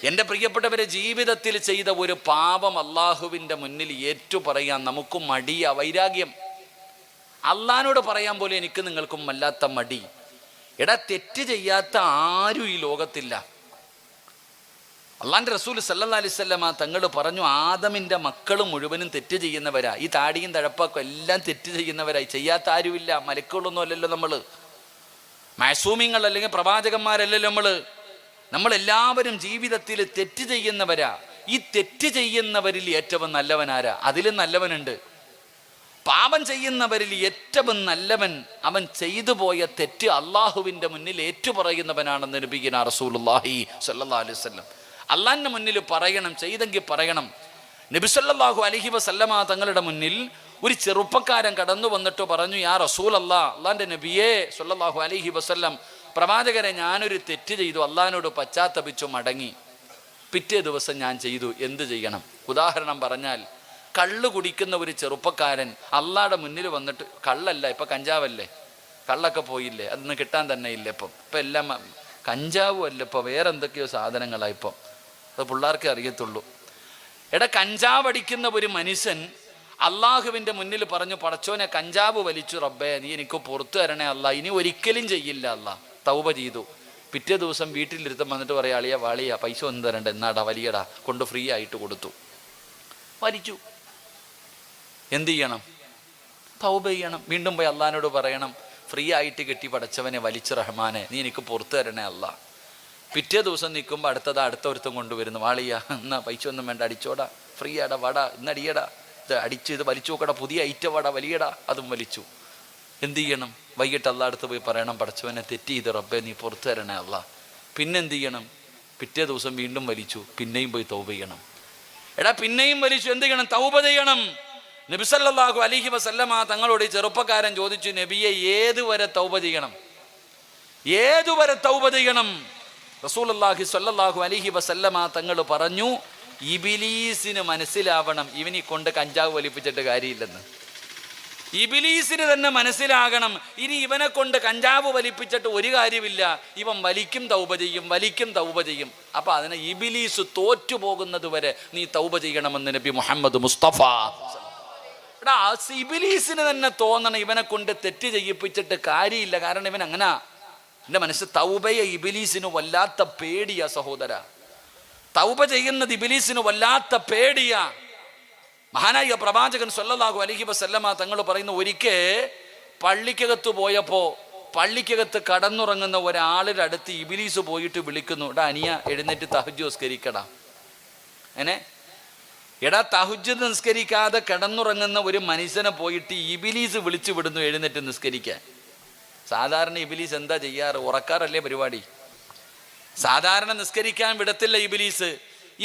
എൻ്റെ പ്രിയപ്പെട്ടവരെ, ജീവിതത്തിൽ ചെയ്ത ഒരു പാപം അള്ളാഹുവിൻ്റെ മുന്നിൽ ഏറ്റു പറയാൻ നമുക്ക് മടിയ വൈരാഗ്യം. അള്ളാഹിനോട് പറയാൻ പോലെ എനിക്ക് നിങ്ങൾക്കും വല്ലാത്ത മടി. എടാ, തെറ്റ് ചെയ്യാത്ത ആരും ഈ ലോകത്തില്ല. അള്ളാഹിൻ്റെ റസൂൽ സല്ലല്ലാഹു അലൈഹി വസല്ലമ തങ്ങൾ പറഞ്ഞു, ആദമിൻ്റെ മക്കൾ മുഴുവനും തെറ്റ് ചെയ്യുന്നവരാ. ഈ താടിയും തഴപ്പൊക്കെ എല്ലാം തെറ്റ് ചെയ്യുന്നവരായി. ചെയ്യാത്ത ആരുമില്ല. മലക്കുകളൊന്നും അല്ലല്ലോ നമ്മൾ, മഅസൂമിങ്ങൾ അല്ലെങ്കിൽ പ്രവാചകന്മാരല്ലല്ലോ നമ്മളെല്ലാവരും ജീവിതത്തിൽ തെറ്റ് ചെയ്യുന്നവരാ. ഈ തെറ്റ് ചെയ്യുന്നവരിൽ ഏറ്റവും നല്ലവനാരാ? അതിലും നല്ലവനുണ്ട്. പാപം ചെയ്യുന്നവരിൽ ഏറ്റവും നല്ലവൻ അവൻ ചെയ്തു പോയ തെറ്റ് അള്ളാഹുവിൻ്റെ മുന്നിൽ ഏറ്റുപറയുന്നവനാണെന്ന് നബിയുനാ റസൂലുള്ളാഹി സ്വല്ലല്ലാഹു അലൈഹി വസല്ലം. അള്ളാഹിൻ്റെ മുന്നിൽ പറയണം, ചെയ്തെങ്കിൽ പറയണം. നബി സല്ലല്ലാഹു അലൈഹി വസല്ലമ തങ്ങളുടെ മുന്നിൽ ഒരു ചെറുപ്പക്കാരൻ കടന്നു വന്നിട്ട് പറഞ്ഞു, യാ റസൂലല്ലാഹ്, അള്ളാഹിൻ്റെ നബിയേ സല്ലല്ലാഹു അലൈഹി വസല്ലം, പ്രവാചകരെ, ഞാനൊരു തെറ്റ് ചെയ്തു, അള്ളാഹിനോട് പശ്ചാത്തപിച്ചു മടങ്ങി. പിറ്റേ ദിവസം ഞാൻ ചെയ്തു, എന്ത് ചെയ്യണം? ഉദാഹരണം പറഞ്ഞാൽ, കള്ള് കുടിക്കുന്ന ഒരു ചെറുപ്പക്കാരൻ അള്ളാഹുടെ മുന്നിൽ വന്നിട്ട്, കള്ളല്ല ഇപ്പം കഞ്ചാവല്ലേ, കള്ളൊക്കെ പോയില്ലേ, അതൊന്നും കിട്ടാൻ തന്നെ ഇല്ല ഇപ്പം എല്ലാം കഞ്ചാവും അല്ല, ഇപ്പോൾ വേറെ എന്തൊക്കെയോ സാധനങ്ങളാണ് ഇപ്പം. അത് പിള്ളേർക്കേ അറിയത്തുള്ളൂ. എടാ, കഞ്ചാവ് അടിക്കുന്ന ഒരു മനുഷ്യൻ അള്ളാഹുവിൻ്റെ മുന്നിൽ പറഞ്ഞു, പടച്ചോനെ കഞ്ചാവ് വലിച്ചു റബ്ബേ, നീ എനിക്ക് പുറത്തു തരണേ അല്ല, ഇനി ഒരിക്കലും ചെയ്യില്ല അല്ല. തൗബ ചെയ്തു. പിറ്റേ ദിവസം വീട്ടിലിരുത്തം വന്നിട്ട് പറയാ, അളിയ വാളിയ പൈസ ഒന്നും തരണ്ട, എന്നാടാ വലിയടാ, കൊണ്ട് ഫ്രീ ആയിട്ട് കൊടുത്തു. വലിച്ചു. എന്ത് ചെയ്യണം? തൗബ ചെയ്യണം. വീണ്ടും പോയി അള്ളാഹിനോട് പറയണം, ഫ്രീ ആയിട്ട് കിട്ടി പടച്ചവനെ, വലിച്ചു റഹ്മാനെ, നീ എനിക്ക് പുറത്തു തരണേ അല്ല. പിറ്റേ ദിവസം നിൽക്കുമ്പോൾ അടുത്തൊരുത്തം കൊണ്ടുവരുന്നു, വാളിയ എന്നാ പൈസ ഒന്നും വേണ്ട, അടിച്ചോടാ, ഫ്രീ ആടാ, വാടാ, ഇന്നടിയടാ, ഇത് അടിച്ച് ഇത് വലിച്ചു നോക്കടാ, പുതിയ ഐറ്റം വാടാ, വലിയടാ. അതും വലിച്ചു. എന്ത് ചെയ്യണം? വൈകിട്ട് അള്ളാഹ് അടുത്ത് പോയി പറയണം, പടച്ചവനെ തെറ്റ് ചെയ്ത് റബ്ബേ നീ പുറത്തു തരണേ അള്ളാഹ്. പിന്നെ എന്ത് ചെയ്യണം? പിറ്റേ ദിവസം വീണ്ടും വലിച്ചു, പിന്നെയും പോയി തൗബ ചെയ്യണം. എടാ പിന്നെയും വലിച്ചു, എന്ത് ചെയ്യണം? തൗബ ചെയ്യണം. നബി സല്ലല്ലാഹു അലൈഹി വസല്ലമ തങ്ങളോട് ഈ ചെറുപ്പക്കാരൻ ചോദിച്ചു, നബിയെ ഏതുവരെ തൗബ ചെയ്യണം? ഏതുവരെ തൗബ ചെയ്യണം? റസൂലുള്ളാഹി സ്വല്ലല്ലാഹു അലൈഹി വസല്ലമ തങ്ങൾ പറഞ്ഞു, ഇബിലീസിന് മനസ്സിലാവണം ഇവനെ കൊണ്ട് കഞ്ചാവ് വലിപ്പിച്ചിട്ട് കാര്യമില്ലെന്ന്. ഇബിലീസിന് തന്നെ മനസ്സിലാകണം ഇനി ഇവനെ കൊണ്ട് കഞ്ചാവ് വലിപ്പിച്ചിട്ട് ഒരു കാര്യമില്ല, ഇവൻ വലിക്കും തൗബ ചെയ്യും, വലിക്കും തൗബ ചെയ്യും. അപ്പൊ അതിനെ ഇബിലീസ് തോറ്റുപോകുന്നത് വരെ നീ തൗബ ചെയ്യണമെന്ന് നബി മുഹമ്മദ് മുസ്തഫ. എടാ ഇബിലീസിന് തന്നെ തോന്നണം ഇവനെ കൊണ്ട് തെറ്റ് ചെയ്യിപ്പിച്ചിട്ട് കാര്യമില്ല, കാരണം ഇവൻ അങ്ങനെ. എൻ്റെ മനസ്സ് തൗബയെ ഇബിലീസിന് വല്ലാത്ത പേടിയാ സഹോദര. തൗബ ചെയ്യുന്നത് ഇബിലീസിന് വല്ലാത്ത പേടിയാ. മഹാനായ പ്രവാചകൻ സ്വല്ലല്ലാഹു അലൈഹി വസല്ലമ തങ്ങൾ പറയുന്നു, ഒരിക്കൽ പള്ളിക്കകത്ത് പോയപ്പോൾ പള്ളിക്കകത്ത് കടന്നുറങ്ങുന്ന ഒരാളുടെ അടുത്ത് ഇബിലീസ് പോയിട്ട് വിളിക്കുന്നു, എടാ അനിയ എഴുന്നേറ്റ് തഹജ്ജുദ് നിസ്കരിക്കടാ. എടാ തഹജ്ജുദ് നിസ്കരിക്കാതെ കിടന്നുറങ്ങുന്ന ഒരു മനുഷ്യനെ പോയിട്ട് ഇബിലീസ് വിളിച്ചു വിടുന്നു എഴുന്നേറ്റ് നിസ്കരിക്കാൻ. സാധാരണ ഇബിലീസ് എന്താ ചെയ്യാറ്? ഉറക്കാറല്ലേ പരിപാടി. സാധാരണ നിസ്കരിക്കാൻ വിടത്തില്ല ഇബിലീസ്,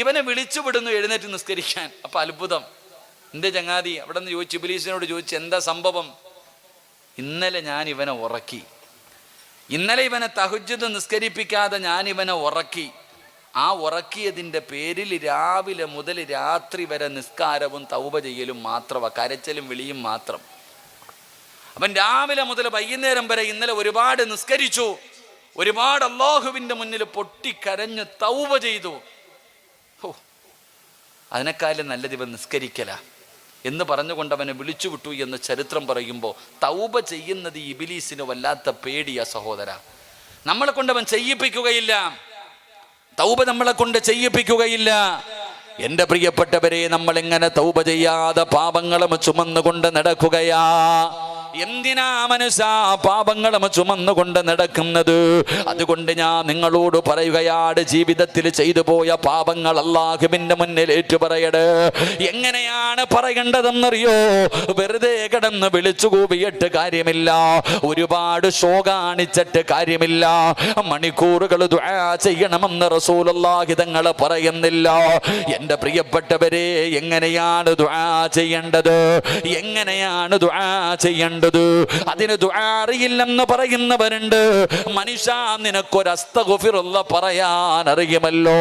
ഇവനെ വിളിച്ചു വിടുന്നു എഴുന്നേറ്റ് നിസ്കരിക്കാൻ. അപ്പൊ അത്ഭുതം. എൻ്റെ ചങ്ങാതി അവിടെ നിന്ന് ചോദിച്ചു, ഇബിലീസിനോട് ചോദിച്ചു, എന്താ സംഭവം? ഇന്നലെ ഞാൻ ഇവനെ ഉറക്കി, ഇന്നലെ ഇവനെ തഹജ്ജുദ് നിസ്കരിപ്പിക്കാതെ ഞാൻ ഇവനെ ഉറക്കി. ആ ഉറക്കിയതിൻ്റെ പേരിൽ രാവിലെ മുതൽ രാത്രി വരെ നിസ്കാരവും തൗബ ചെയ്യലും മാത്രമാ, കരച്ചലും വിളിയും മാത്രം. അവൻ രാവിലെ മുതൽ വൈകുന്നേരം വരെ ഇന്നലെ ഒരുപാട് നിസ്കരിച്ചു, ഒരുപാട് അല്ലാഹുവിൻ്റെ മുന്നിൽ പൊട്ടിക്കരഞ്ഞ് തൗബ ചെയ്തു. അതിനേക്കാളും നല്ലത് ഇവൻ നിസ്കരിക്കല എന്ന് പറഞ്ഞുകൊണ്ട് അവനെ വിളിച്ചു വിട്ടു എന്ന് ചരിത്രം പറയുമ്പോൾ തൗബ ചെയ്യുന്നത് ഇബിലീസിന് വല്ലാത്ത പേടിയാ സഹോദര. നമ്മളെ കൊണ്ട് അവൻ ചെയ്യിപ്പിക്കുകയില്ല, തൗബ നമ്മളെ കൊണ്ട് ചെയ്യിപ്പിക്കുകയില്ല. എൻ്റെ പ്രിയപ്പെട്ടവരെ, നമ്മൾ എങ്ങനെ തൗബ ചെയ്യാതെ പാപങ്ങളും ചുമന്നുകൊണ്ട് നടക്കുകയാ? എന്തിനാ മനുഷ്യ പാപങ്ങളും ചുമന്നുകൊണ്ട് നടക്കുന്നത്? അതുകൊണ്ട് ഞാൻ നിങ്ങളോട് പറയുകയാണ്, ജീവിതത്തിൽ ചെയ്തു പോയ പാപങ്ങൾ അല്ലാഹുവിന്റെ മുന്നിൽ ഏറ്റുപറയട്. എങ്ങനെയാണ് പറയേണ്ടതെന്നറിയോ? വെറുതെ കിടന്ന് വിളിച്ചു കൂവിയിട്ട് കാര്യമില്ല, ഒരുപാട് ഷോ കാണിച്ചിട്ട് കാര്യമില്ല. മണിക്കൂറുകൾ ദുആ ചെയ്യണമെന്ന് റസൂലുള്ളാഹി തങ്ങൾ പറയുന്നില്ല. എൻ്റെ പ്രിയപ്പെട്ടവരെ, എങ്ങനെയാണ് ദുആ ചെയ്യേണ്ടത്? എങ്ങനെയാണ് ദുആ ചെയ്യേണ്ടത്? അതിന് ദുആ അറിയില്ലെന്ന് പറയുന്നവരുണ്ട്. മനുഷ്യ, നിനക്കൊരു അസ്തഗ്ഫിറുള്ള പറയാൻ അറിയുമല്ലോ,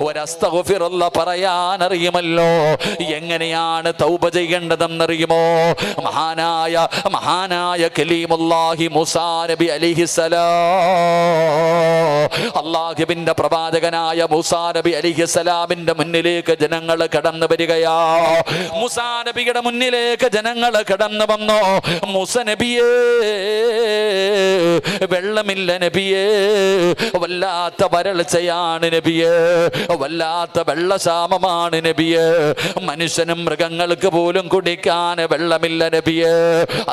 ഒരു അസ്തഗ്ഫിറുള്ള പറയാൻ അറിയുമല്ലോ. എങ്ങനെയാണ് തൗബ ചെയ്യേണ്ടതെന്നറിയുമോ? മഹാനായ കലീമുല്ലാഹി മൂസാ നബി അലൈഹിസ്സലാം, അല്ലാഹുവിന്റെ പ്രവാചകനായ മൂസാ നബി അലൈഹിസ്സലാമിന്റെ മുന്നിലേക്ക് ജനങ്ങൾ കടന്നു വരികയാ. മൂസാ നബിയുടെ മുന്നിലേക്ക് ജനങ്ങൾ കടന്നു വന്നു. മൂസ നബിയേ, വെള്ളമില്ല നബിയേ, വല്ലാത്ത വരൾച്ചയാണ് നബിയേ, വല്ലാത്ത വെള്ളക്ഷാമമാണ് നബിയേ, മനുഷ്യനും മൃഗങ്ങൾക്ക് പോലും കുടിക്കാൻ വെള്ളമില്ല നബിയേ.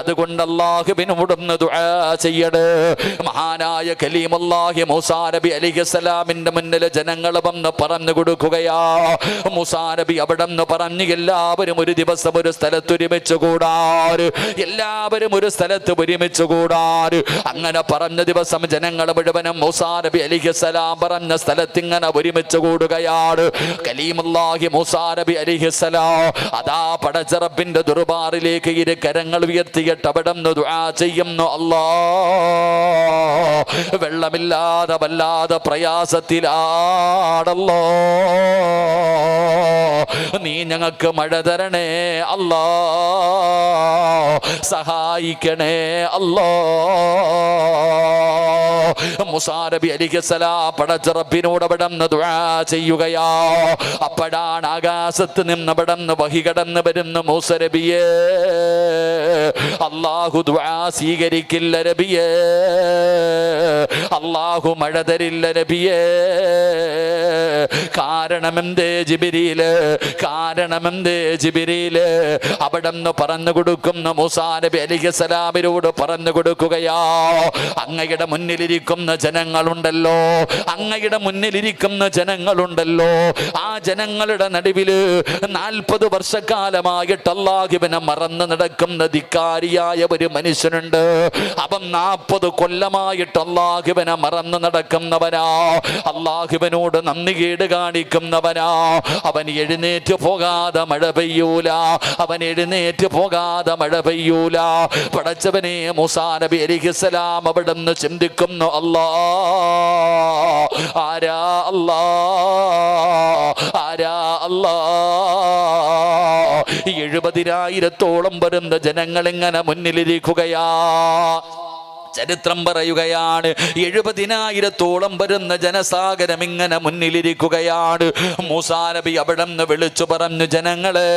അതുകൊണ്ട് അല്ലാഹുവിനോടൊന്ന് ദുആ ചെയ്യണേ. മഹാനായ കലീമുല്ലാഹി മൂസാ നബി അലൈഹിസ്സലാമിന്റെ മുന്നിൽ ജനങ്ങൾ വന്ന് പറഞ്ഞു കൊടുക്കുകയാ. മൂസാ നബി അവിടെ നിന്ന് പറഞ്ഞു, എല്ലാവരും ഒരു ദിവസം ഒരു സ്ഥലത്ത് ഒരുമിച്ച് കൂടാറ്, എല്ലാവരും ഒരു സ്ഥലത്ത് ഒരുമിച്ച് കൂടാറ്. അങ്ങനെ പറഞ്ഞ ദിവസം ജനങ്ങൾ മുഴുവനും മൂസാ നബി അലൈഹിസ്സലാം പറഞ്ഞ സ്ഥലത്ത് ഇങ്ങനെ ഒരുമിച്ച് കൂടുകയാണ്. കലീമുല്ലാഹി മൂസാ നബി അലൈഹിസ്സലാം അതാ പടച്ചറപ്പിന്റെ ദർബാറിലേക്ക് ഇരു കരങ്ങൾ ഉയർത്തിയിട്ട് അവിടെ നിന്ന് ദുആ ചെയ്യുന്നു. അല്ലാഹ്, വെള്ളമില്ലാതെ വല്ലാതെ പ്രയാസത്തിലാണല്ലോ, നീ ഞങ്ങൾക്ക് മഴ തരണേ അല്ലാ, സഹായിക്കണേ അല്ലാ. മൂസാ നബി അലൈഹിസ്സലാം പടച്ച റബ്ബിനോട് അവിടെ നിന്ന് ദുആ ചെയ്യുകയാ. അപ്പോഴാണ് ആകാശത്ത് നിന്ന് അവിടെ നിന്ന് വഹി കടന്നു വരുന്ന മൂസ നബിയേ, അല്ലാഹു ദുആ സ്വീകരിക്കില്ല നബിയേ, അല്ലാഹു മഴ തരില്ല നബിയേ. കാരണമെന്തേ ജിബ്രീല്, കാരണമെന്തേ ജിബ്രീല്? അവിടെ നിന്ന് പറഞ്ഞു കൊടുക്കുന്ന മൂസാ നബി അലൈഹിസ്സലാമിനോട് പറഞ്ഞു കൊടുക്കുകയാ, അങ്ങയുടെ മുന്നിലിരിക്കുന്ന ജനങ്ങളുണ്ടല്ലോ, അങ്ങയുടെ മുന്നിലിരിക്കുന്ന ജനങ്ങളുണ്ടല്ലോ, ആ ജനങ്ങളുടെ നടുവില് 40 വർഷക്കാലമായിട്ട് അല്ലാഹുവിനെ മറന്ന് നടക്കുന്ന ധിക്കാര ധിക്കാരിയായ ഒരു മനുഷ്യനുണ്ട്. അവൻ 40 കൊല്ലമായിട്ട് അള്ളാഹുവിനെ മറന്നു നടക്കുന്നവനാ, അള്ളാഹുവിനോട് നന്ദി കേട് കാണിക്കുന്നവനാ. അവൻ എഴുന്നേറ്റ് പോകാതെ മഴ പെയ്യൂല, അവൻ എഴുന്നേറ്റ് പോകാതെ മഴ പെയ്യൂല. പടച്ചവനെ, മൂസാ നബി അലൈഹിസ്സലാം അവിടുന്ന് ചിന്തിക്കുന്നു, അല്ലാ ആരാ അല്ലാ, ആരാ അല്ലാ. 70,000-ഓളം വരുന്ന ജനങ്ങൾ ഇങ്ങനെ മുന്നിലിരിക്കുകയാ. ചരിത്രം പറയുകയാണ്, 70,000-ഓളം വരുന്ന ജനസാഗരം ഇങ്ങനെ മുന്നിലിരിക്കുകയാണ്. മൂസാ നബി അവിടെ നിന്ന് വിളിച്ചു പറഞ്ഞു, ജനങ്ങളെ,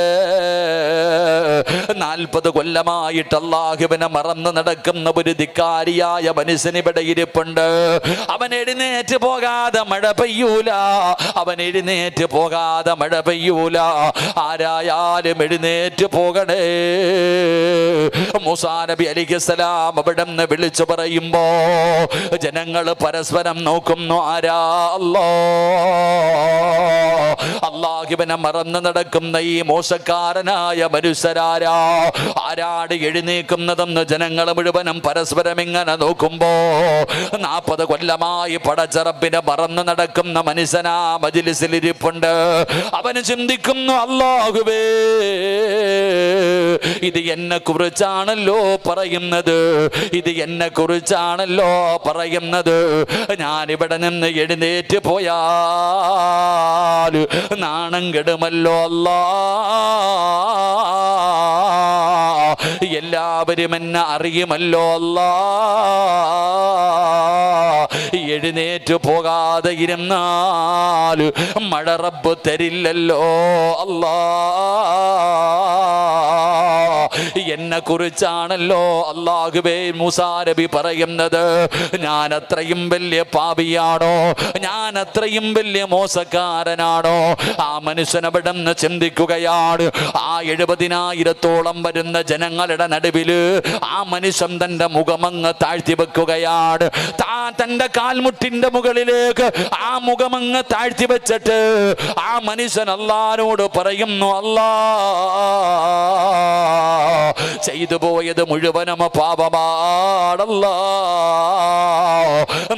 40 കൊല്ലമായിട്ട് അല്ലാഹുവിനെ മറന്നു നടക്കുന്ന ഒരു ധിക്കാരിയായ മനുഷ്യൻ ഇവിടെ ഇരിപ്പുണ്ട്. അവൻ എഴുന്നേറ്റ് പോകാതെ മഴ പെയ്യൂല, അവൻ എഴുന്നേറ്റ് പോകാതെ മഴ പെയ്യൂല. ആരായാലും എഴുന്നേറ്റ് പോകണേ. മൂസാ നബി അലൈഹിസ്സലാം അവിടെ നിന്ന് വിളിച്ചു പറയുമ്പോ ജനങ്ങൾ പരസ്പരം നോക്കുന്നു, ആരാ അല്ലാ. അല്ലാഹുവിനെ മറന്നു നടക്കുന്ന ഈ മോശക്കാരനായ മനുഷ്യരാരാ, ആരാട് എഴുന്നേക്കുന്നതെന്ന് ജനങ്ങൾ മുഴുവനും പരസ്പരം ഇങ്ങനെ നോക്കുമ്പോ 40 കൊല്ലമായി പടച്ച റബ്ബിനെ മറന്നു നടക്കുന്ന മനുഷ്യനാ മജ്‌ലിസിൽ ഇരിപ്പുണ്ട്. അവന് ചിന്തിക്കുന്നു, അല്ലാഹുവേ, ഇത് എന്നെ കുറിച്ചാണല്ലോ പറയുന്നത്, ഇത് എന്നെ കുറിച്ചാണല്ലോ പറയുന്നത്. ഞാനിവിടെ നിന്ന് എഴുന്നേറ്റ് പോയാൽ നാണം കെടുമല്ലോ അല്ലാ. എല്ലാവരും എന്നെ അറിയുമല്ലോ അല്ലാ. എഴുന്നേറ്റ് പോകാതെ ഇരുന്നാൽ മഴ റബ്ബ് തരില്ലല്ലോ അല്ലാ. എന്നെ കുറിച്ചാണല്ലോ അല്ലാഹുവേ മൂസാ നബി പറയുന്നത്. ഞാൻ അത്രയും വലിയ പാപിയാണോ, ഞാൻ അത്രയും വലിയ മോശക്കാരനാണോ? ആ മനുഷ്യൻ അവിടെ നിന്ന് ചിന്തിക്കുകയാണ്. ആ 70,000-ഓളം വരുന്ന ജനങ്ങളുടെ നടുവില് ആ മനുഷ്യൻ തന്റെ മുഖമങ്ങ് താഴ്ത്തി വെക്കുകയാണ്. തന്റെ കാൽമുട്ടിന്റെ മുകളിലേക്ക് ആ മുഖമങ്ങ് താഴ്ത്തി വെച്ചിട്ട് ആ മനുഷ്യൻ അല്ലാഹുവോട് പറയുന്നു, അല്ലാ, ചെയ്തു പോയത് മുഴുവനും പാപമാണല്ലാ,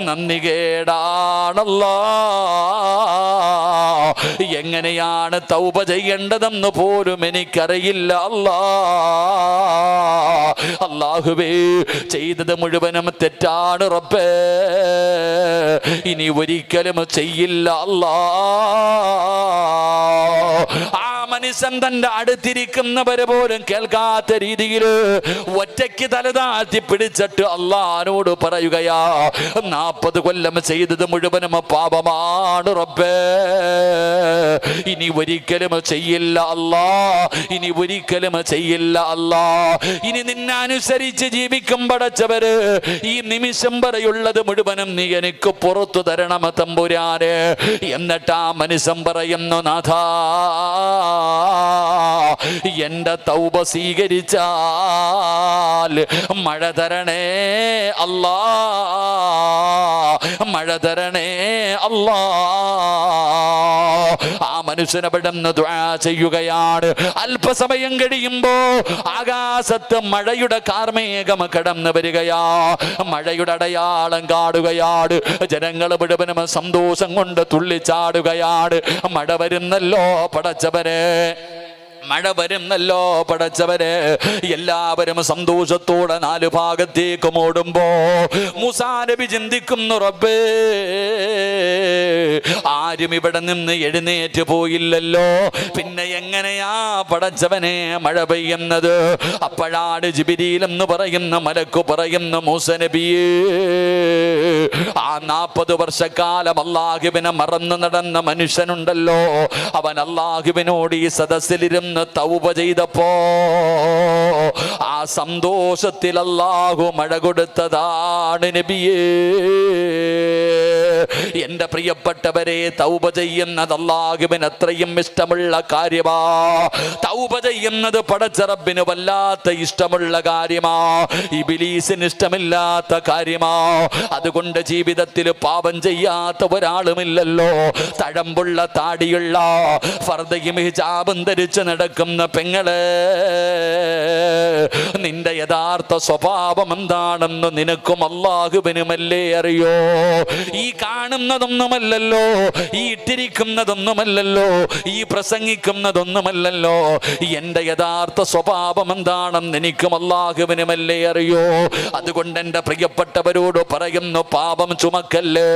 നന്ദി കേടാണല്ലാ. എങ്ങനെയാണ് തൗബ ചെയ്യേണ്ടതെന്ന് പോലും എനിക്കറിയില്ല അല്ലാ. അല്ലാഹുവേ, ചെയ്തത് മുഴുവനും തെറ്റാണ് റബ്ബേ, ഇനി ഒരിക്കലും ചെയ്യില്ല അല്ലാ. ആ മനുഷ്യൻ തന്റെ അടുത്തിരിക്കുന്നവരെ പോലും കേൾക്കാത്ത രീതിയിൽ ഒറ്റയ്ക്ക് തലതാഴ്ത്തി പിടിച്ചിട്ട് അല്ലാഹുവോട് പറയുകയാ, 40 കൊല്ലം ചെയ്തത് മുഴുവനും പാപമാണ് റബ്ബേ, ഇനി ഒരിക്കലും ചെയ്യില്ല അല്ലാ, ഇനി ഒരിക്കലും ചെയ്യില്ല അല്ലാ. ഇനി നിന്നെ അനുസരിച്ച് ജീവിക്കും പടച്ചവര്, ഈ നിമിഷം വരെയുള്ളത് മുഴുവനും നീ എനിക്ക് പുറത്തു തരണം തമ്പുരാനെ. എന്നിട്ട് ആ മനുഷ്യൻ പറയുന്നു, നാഥാ, എന്റെ തൗബ സ്വീകരിച്ചാൽ മഴ തരണേ അല്ലാ, മഴ തരണേ അല്ലാ. ആ മനുഷ്യൻ അവിടുന്ന് ദുആ ചെയ്യുകയാണ്. അല്പസമയം കഴിയുമ്പോ ആകാശത്ത് മഴയുടെ കാർമേഘം കടന്നു വരികയാ, മഴയുടെ അടയാളം കാണുകയാണ്. ജനങ്ങൾ മുഴുവനും സന്തോഷം കൊണ്ട് തുള്ളിച്ചാടുകയാണ്. മഴ വരുന്നല്ലോ പടച്ചവനെ, മഴ വരുന്നല്ലോ പടച്ചവരെ. എല്ലാവരും സന്തോഷത്തോടെ 4 ഭാഗത്തേക്ക് ഓടുമ്പോ മൂസാ നബി ചിന്തിക്കുന്നു, റബ്ബേ, ആരും ഇവിടെ നിന്ന് എഴുന്നേറ്റ് പോയില്ലല്ലോ, പിന്നെ എങ്ങനെയാ പടച്ചവനെ മഴ പെയ്യുന്നത്? അപ്പോഴാണ് ജിബ്രീൽ എന്ന് പറയുന്ന മലക്ക് പറയുന്ന, മൂസാ നബിയേ, ആ 40 വർഷക്കാലം അല്ലാഹുവിനെ മറന്നു നടന്ന മനുഷ്യനുണ്ടല്ലോ, അവൻ അല്ലാഹുവിനോട് ഈ സദസ്സിലിരുന്ന് തൗബ ചെയ്തപ്പോ ആ സന്തോഷത്തിൽ അല്ലാഹു മഴ കൊടുത്തതാണ് നബിയേ. എൻ്റെ പ്രിയപ്പെട്ടവരെ, തൗബ ചെയ്യുന്നത് അല്ലാഹുവിന് അത്രയും ഇഷ്ടമുള്ള കാര്യമാ. തൗബ ചെയ്യുന്നത് പടച്ച റബ്ബിന് വല്ലാത്ത ഇഷ്ടമുള്ള കാര്യമാ, ഇബ്ലീസിന് ഇഷ്ടമില്ലാത്ത കാര്യമാ. അതുകൊണ്ട് ജീവിതത്തിൽ പാപം ചെയ്യാത്ത ഒരാളുമില്ലല്ലോ. തഴമ്പുള്ള താടിയുള്ള ഫർദയും ഹിജാബും ധരിച്ച് നടക്കുന്ന പെങ്ങള്, നിന്റെ യഥാർത്ഥ സ്വഭാവം എന്താണെന്ന് നിനക്കും അല്ലാഹുവിനുമല്ലേ അറിയോ? ഈ കാണുന്നതൊന്നുമല്ലല്ലോ, ഈ ഇട്ടിരിക്കുന്നതൊന്നുമല്ലല്ലോ, ഈ പ്രസംഗിക്കുന്നതൊന്നുമല്ലല്ലോ. എൻ്റെ യഥാർത്ഥ സ്വഭാവം എന്താണെന്ന് എനിക്കും അല്ലാഹുവിനുമല്ലേ അറിയോ? അതുകൊണ്ട് എൻ്റെ പ്രിയപ്പെട്ടവരോട് പറയുന്നു, പാപം ചുമക്കല്ല്,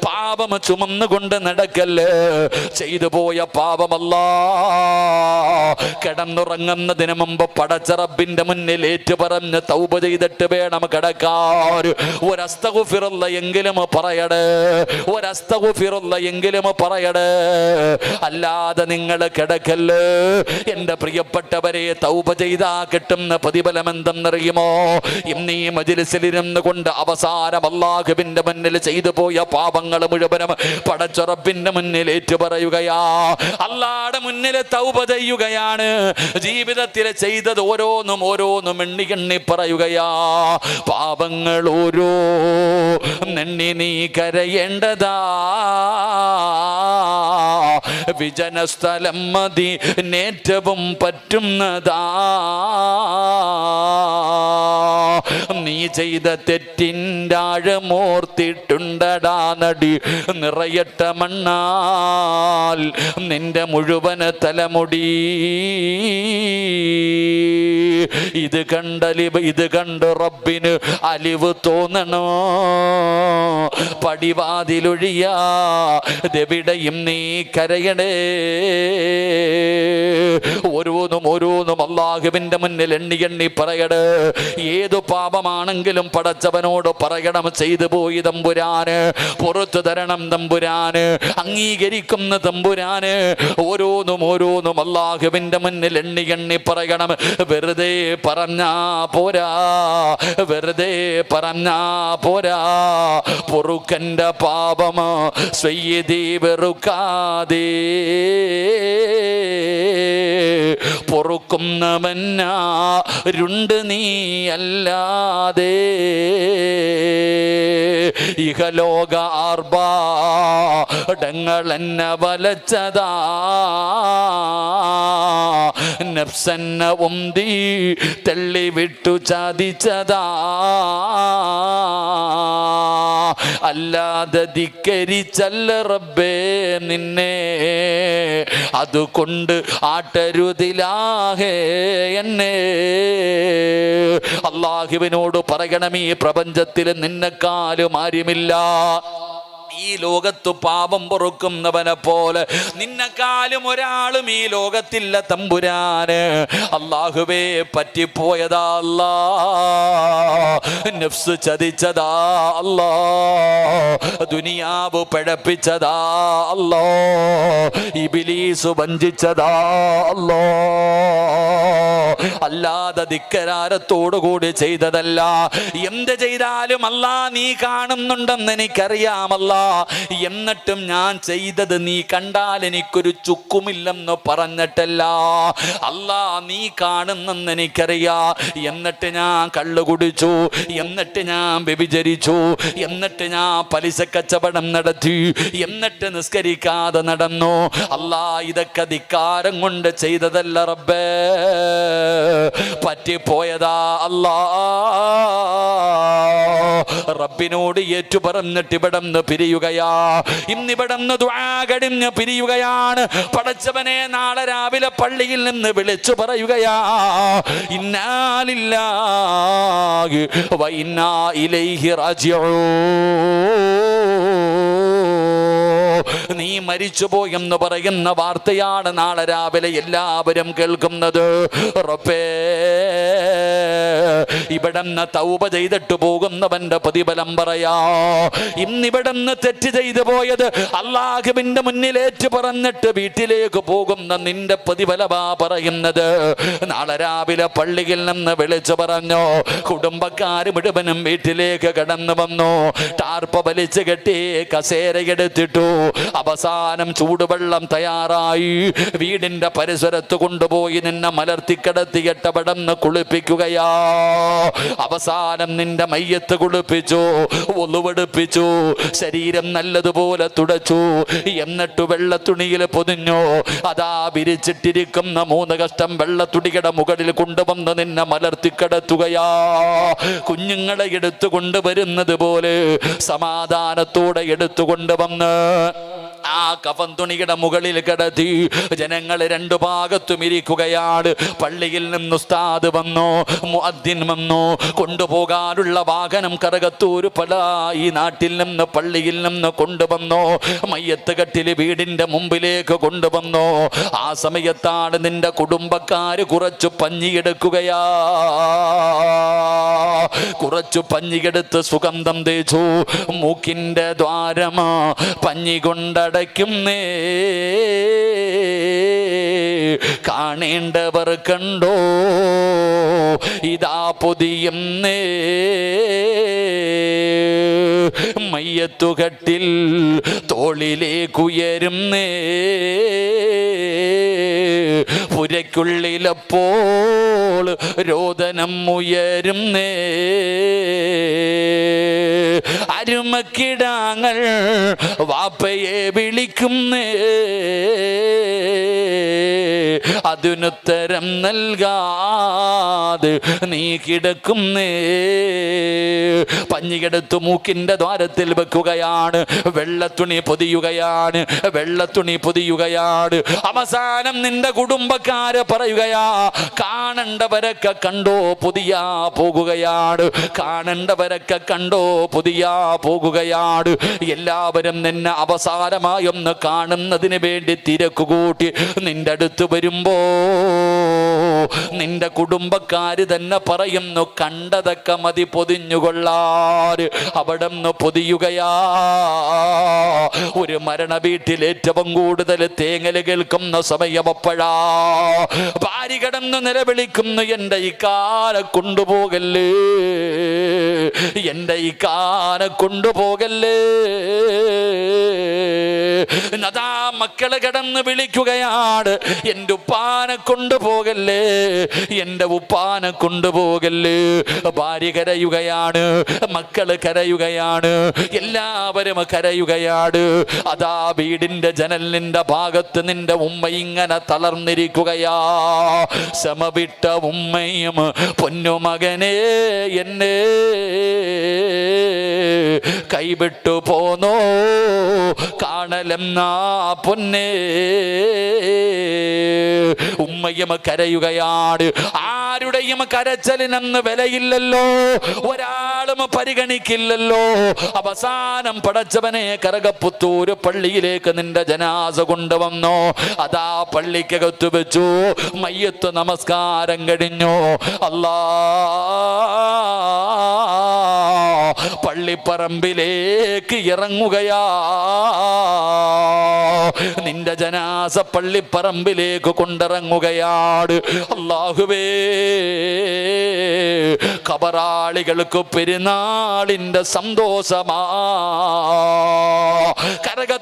പാപം ചുമന്നുകൊണ്ട് നടക്കല്ല്. ചെയ്തു പോയ പാപമല്ലാ കിടന്നുറങ്ങുന്നതിന് മുമ്പ് പടച്ച റബ്ബിന്റെ മുന്നിൽ ഏറ്റുപറഞ്ഞ് തൗബ ചെയ്തിട്ട് വേണം കിടക്കാൻ. ഒരസ്തഗ്ഫിറുള്ള എങ്കിലും പറയടേ, ഒരസ്തഗ്ഫിറുള്ള എങ്കിലും പറയടേ. അല്ലാതെ നിങ്ങൾ കിടക്കല്ല്. എൻ്റെ പ്രിയപ്പെട്ടവരെ, തൗബ ചെയ്താ കിട്ടുന്ന പ്രതിഫലം എന്തെന്നറിയുമോ? ഇന്ന് ഈ മജ്‌ലിസിലിരുന്ന് കൊണ്ട് അവസാനം അല്ലാഹുവിന്റെ മുന്നിൽ ചെയ്തു പോയ പാപങ്ങൾ മുഴുവനും പടച്ച റബ്ബിന്റെ മുന്നിൽ ഏറ്റുപറയുകയാ, അല്ലാഹുവിന്റെ മുന്നിൽ തൗബ ചെയ്യുകയാണ്. ജീവിതത്തിൽ ചെയ്തത് ഓരോന്നും ഓരോന്നും എണ്ണി എണ്ണി പറയുകയാ. പാപങ്ങൾ ഓരോ എണ്ണി നീ കരയേണ്ടതാ. വിജനസ്ഥലം മതി നേറ്റവും പറ്റുന്നതാ. നീ ചെയ്ത തെറ്റിൻ്റെ ആഴമോർത്തിട്ടുണ്ടടാ നടി, നിറയട്ട മണ്ണാൽ നിന്റെ മുഴുവൻ തലമുടി. ഇത് കണ്ട് റബ്ബിന് അലിവ് തോന്നണോ? പടിവാതിലൊഴിയാതെവിടെയും നീ കരയണേ. ഓരോന്നും അല്ലാഹുവിന്റെ മുന്നിൽ എണ്ണി എണ്ണി പറയണേ. ഏതു പാപമാണെങ്കിലും പടച്ചവനോട് പറയണം, ചെയ്തു പോയി തമ്പുരാന്, പുറത്തു തരണം തമ്പുരാന്, അംഗീകരിക്കുന്ന തമ്പുരാന്. ഓരോന്നും അല്ലാഹുവിന്റെ മുന്നിൽ എണ്ണി എണ്ണി പറയണം. വെറുതെ പറഞ്ഞാ പോരാ, വെറുതെ പറഞ്ഞാ പോരാ. പൊറുക്കന്റെ പാപം സയ്യിദി വെറുക്കാതെ, പൊറുക്കുന്നവനാരുണ്ട് നീ അല്ലാതെ. ഇഹലോക ആർഭാടങ്ങൾ എന്നെ വലച്ചതാ, നഫ്സെന്ന ഉന്തി തള്ളിവിട്ടു ചതിച്ചതാ. അല്ലാതെ ധിക്കരിച്ചല്ല റബ്ബേ നിന്നെ, അതുകൊണ്ട് ആട്ടരുതിലാഹേ എന്നെ. അല്ലാഹുവിനോട് പറയണം, ഈ പ്രപഞ്ചത്തിൽ നിന്നെക്കാളും ആരുമില്ല. ഈ ലോകത്ത് പാപം പൊറുക്കുന്നവനെ പോലെ നിന്നെക്കാളും ഒരാളും ഈ ലോകത്തില്ല തമ്പുരാന്. അല്ലാഹുവേ, പറ്റിപ്പോയതാ അല്ലാ, നഫ്സ് ചതിച്ചതാ അല്ലാ, ദുനിയാവ് പഴപ്പിച്ചതാ അല്ലാ, ഇബ്ലീസ് വഞ്ചിച്ചതാ അല്ലാ. അല്ലാതെ ധിക്കാരത്തോടുകൂടി ചെയ്തതല്ല. എന്ത് ചെയ്താലും അല്ലാ നീ കാണുന്നുണ്ടെന്ന് എനിക്കറിയാമല്ല. എന്നിട്ടും ഞാൻ ചെയ്തത് നീ കണ്ടാൽ എനിക്കൊരു ചുക്കുമില്ലെന്ന് പറഞ്ഞിട്ടല്ല. അല്ലാ നീ കാണുന്നെന്ന് എനിക്കറിയാ. എന്നിട്ട് ഞാൻ കള്ളു കുടിച്ചു, എന്നിട്ട് ഞാൻ വ്യഭിചരിച്ചു, എന്നിട്ട് ഞാൻ പലിശ കച്ചവടം നടത്തി, എന്നിട്ട് നിസ്കരിക്കാതെ നടന്നു. അല്ലാ ഇതൊക്കെ ധിക്കാരം കൊണ്ട് ചെയ്തതല്ല റബ്ബേ, പറ്റിപ്പോയതാ അല്ലാ. റബ്ബിനോട് ഏറ്റുപറഞ്ഞിട്ട് ഇവിടന്ന് പിരിയുകയാ. ഇന്നിവിടന്ന് ദുആ കഴിഞ്ഞ് പിരിയുകയാണ്. പടച്ചവനെ, നാളെ രാവിലെ പള്ളിയിൽ നിന്ന് വിളിച്ചു പറയുകയാ, ഇന്നാ ലില്ലാഹി വ ഇന്നാ ഇലൈഹി റാജിഊൻ. നീ മരിച്ചുപോയെന്ന് പറയുന്ന വാർത്തയാണ് നാളെ രാവിലെ എല്ലാവരും കേൾക്കുന്നത്. റബ്ബേ, ഇവിടെന്ന് തൗബ ചെയ്തിട്ട് പോകുന്നവന്റെ പ്രതിഫലം പറയാ. ഇന്നിവിടെന്ന് തെറ്റ് ചെയ്തു പോയത് അള്ളാഹുവിന്റെ മുന്നിലേറ്റ് പറഞ്ഞിട്ട് വീട്ടിലേക്ക് പോകുന്ന നിന്റെ പ്രതിഫലമാ പറയുന്നത്. നാളെ രാവിലെ പള്ളിയിൽ നിന്ന് വിളിച്ചു പറഞ്ഞു, കുടുംബക്കാര് മുഴുവനും വീട്ടിലേക്ക് കടന്നു വന്നു. ടാർപ്പ വലിച്ചു കെട്ടി കസേരയെടുത്തിട്ടു. അവസാനം ചൂടുവെള്ളം തയ്യാറായി. വീടിന്റെ പരിസരത്ത് കൊണ്ടുപോയി നിന്നെ മലർത്തിക്കിടത്തിയിട്ട് അവിടെന്ന് കുളിപ്പിക്കുകയാ. അവസാനം നിന്റെ മയ്യത്ത് കുളിപ്പിച്ചു, ഒലുവെടുപ്പിച്ചു, ശരീരം നല്ലതുപോലെ തുടച്ചു. എന്നിട്ട് വെള്ളത്തുണിയിൽ പൊതിഞ്ഞു. അതാ വിരിച്ചിട്ടിരിക്കുന്ന 3 കഷ്ടം വെള്ളത്തുണിയുടെ മുകളിൽ കൊണ്ടുവന്ന് നിന്നെ മലർത്തിക്കിടത്തുകയാ. കുഞ്ഞുങ്ങളെ എടുത്തു കൊണ്ടുവരുന്നത് പോലെ സമാധാനത്തോടെ എടുത്തുകൊണ്ടുവന്ന് ആ കഫൻ തുണിയുടെ മുകളിൽ കിടത്തി. ജനങ്ങൾ 2 ഭാഗത്തും ഇരിക്കുകയാണ്. പള്ളിയിൽ നിന്ന് ഉസ്താദ് വന്നു, മുഅദ്ദിൻ വന്നു. കൊണ്ടുപോകാനുള്ള വാഹനം കറകത്തൂർ ഈ നാട്ടിൽ നിന്ന് പള്ളിയിൽ നിന്ന് കൊണ്ടുവന്നു. മയ്യത്ത് കട്ടിൽ വീടിന്റെ മുമ്പിലേക്ക് കൊണ്ടുവന്നു. ആ സമയത്താണ് നിന്റെ കുടുംബക്കാര് കുറച്ചു പഞ്ഞിയെടുക്കുകയാ. കുറച്ചു പഞ്ഞിയെടുത്ത് സുഗന്ധം തേച്ചു. മൂക്കിന്റെ ദ്വാരമാ പഞ്ഞി കൊണ്ടടയ്ക്കുന്നേ. കാണേണ്ടവർ കണ്ടോ, ഇതാ പൊതിയുന്നേ. മയ്യത്തുകട്ടിൽ തോളിലേക്കുയരുന്നേ. പുരയ്ക്കുള്ളിലപ്പോൾ രോദനം ഉയരുന്നേ. അരുമക്കിടാങ്ങൾ വാപ്പയെ വിളിക്കുന്നേ. അതിനുത്തരം നൽകാതെ നീ കിടക്കുന്നേ. പഞ്ഞിയെടുത്ത് മൂക്കിന്റെ ദ്വാരത്തിൽ വെക്കുകയാണ്. വെള്ളത്തുണി പൊതിയുകയാണ്. വെള്ളത്തുണി പൊതിയുകയാണ്. അവസാനം നിന്റെ കുടുംബക്കാര് പറയുകയാ, കാണണ്ടവരൊക്കെ കണ്ടോ പുതിയാ പോകുകയാണ്. കാണണ്ടവരൊക്കെ കണ്ടോ പുതിയാ പോകുകയാണ്. എല്ലാവരും നിന്നെ അവസാനമായൊന്ന് കാണുന്നതിന് വേണ്ടി തിരക്കുകൂട്ടി നിന്റെ അടുത്ത് വരുമ്പോ നിന്റെ കുടുംബക്കാര് തന്നെ പറയുന്നു, കണ്ടതൊക്കെ മതി പൊതിഞ്ഞുകൊള്ളാറ്. അവിടെ നിന്ന് പൊതിയുകയാ. ഒരു മരണ വീട്ടിൽ ഏറ്റവും കൂടുതൽ തേങ്ങല് കേൾക്കുന്ന സമയം അപ്പോഴാ. ഭാര്യ കിടന്ന് നിലവിളിക്കുന്നു, എന്റെ ഈ കാലെ കൊണ്ടുപോകല്ലേ, എന്റെ ഈ കാനെ കൊണ്ടുപോകല്ലേ. അതാ മക്കള് കിടന്ന് വിളിക്കുകയാണ്, എന്റെ ഉപ്പാനെ കൊണ്ടുപോകല്ലേ, എന്റെ ഉപ്പാനെ കൊണ്ടുപോകല്ലേ. ഭാര്യ കരയുകയാണ്, മക്കള് കരയുകയാണ്, എല്ലാവരും കരയുകയാണ്. അതാ വീടിന്റെ ജനലിന്റെ ഭാഗത്ത് നിന്റെ ഉമ്മ ഇങ്ങനെ തളർന്നിരിക്കുകയാ. സമവിട്ട ഉമ്മയും പൊന്നുമകനെ എന്നെ കൈവിട്ടു പോന്നോ കാണലെന്നാ പൊന്നേ. ഉമ്മയും കരയുകയാണ്. ആരുടെയും കരച്ചലിനെന്ന് വിലയില്ലല്ലോ, ഒരാളും പരിഗണിക്കില്ലല്ലോ. അവസാനം പടച്ചവനെ കരകപ്പുത്തൂര് പള്ളിയിലേക്ക് നിന്റെ ജനാസ കൊണ്ടുവന്നു. അതാ പള്ളിക്കകത്ത് വെച്ചു. മയ്യത്ത് നമസ്കാരം കഴിഞ്ഞു. അല്ലാ, പള്ളിപ്പറമ്പിലേക്ക് ഇറങ്ങുകയാ. നിന്റെ ജനാസ പള്ളിപ്പറമ്പിലേക്ക് കൊണ്ടിറങ്ങുകയാണ്. അല്ലാഹുവേ, ഖബറാളികൾക്ക് പെരുന്നാളിന്റെ സന്തോഷമാ.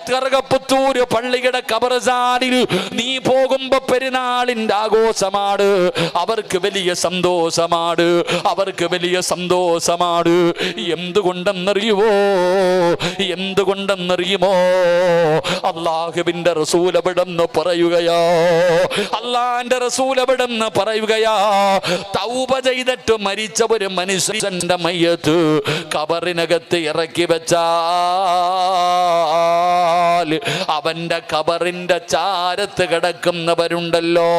കരകപ്പുത്തൂര് പള്ളിയുടെ ഖബർസാനിൽ നീ പോകുമ്പോ പെരുന്നാളിന്റെ ആഘോഷമാണ്. അവർക്ക് വലിയ സന്തോഷമാണ്, അവർക്ക് വലിയ സന്തോഷമാണ്. എന്തുകൊണ്ടെന്നറിയുമോ, എന്തുകൊണ്ടെന്നറിയുമോ? അള്ളാഹുവിന്റെ റസൂൽ എവിടെന്ന് പറയുകയാ, അള്ളാന്റെ റസൂൽ എവിടെന്ന് പറയുകയാ. തൗബ ചെയ്തിട്ട് മരിച്ച ഒരു മനുഷ്യന്റെ മയ്യത്ത് ഖബറിനകത്ത് ഇറക്കി വെച്ചാൽ അവന്റെ ഖബറിന്റെ ചാരത്ത് കിടക്കുന്നവരുണ്ടല്ലോ.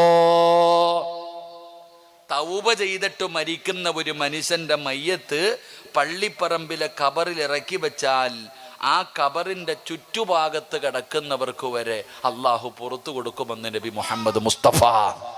തൗബ ചെയ്തിട്ട് മരിക്കുന്ന ഒരു മനുഷ്യന്റെ മയ്യത്ത് പള്ളിപ്പറമ്പിലെ ഖബറിൽ ഇറക്കി വെച്ചാൽ ആ ഖബറിന്റെ ചുറ്റുഭാഗത്ത് കിടക്കുന്നവർക്ക് വരെ അള്ളാഹു പുറത്തു കൊടുക്കുമെന്ന് നബി മുഹമ്മദ് മുസ്തഫ.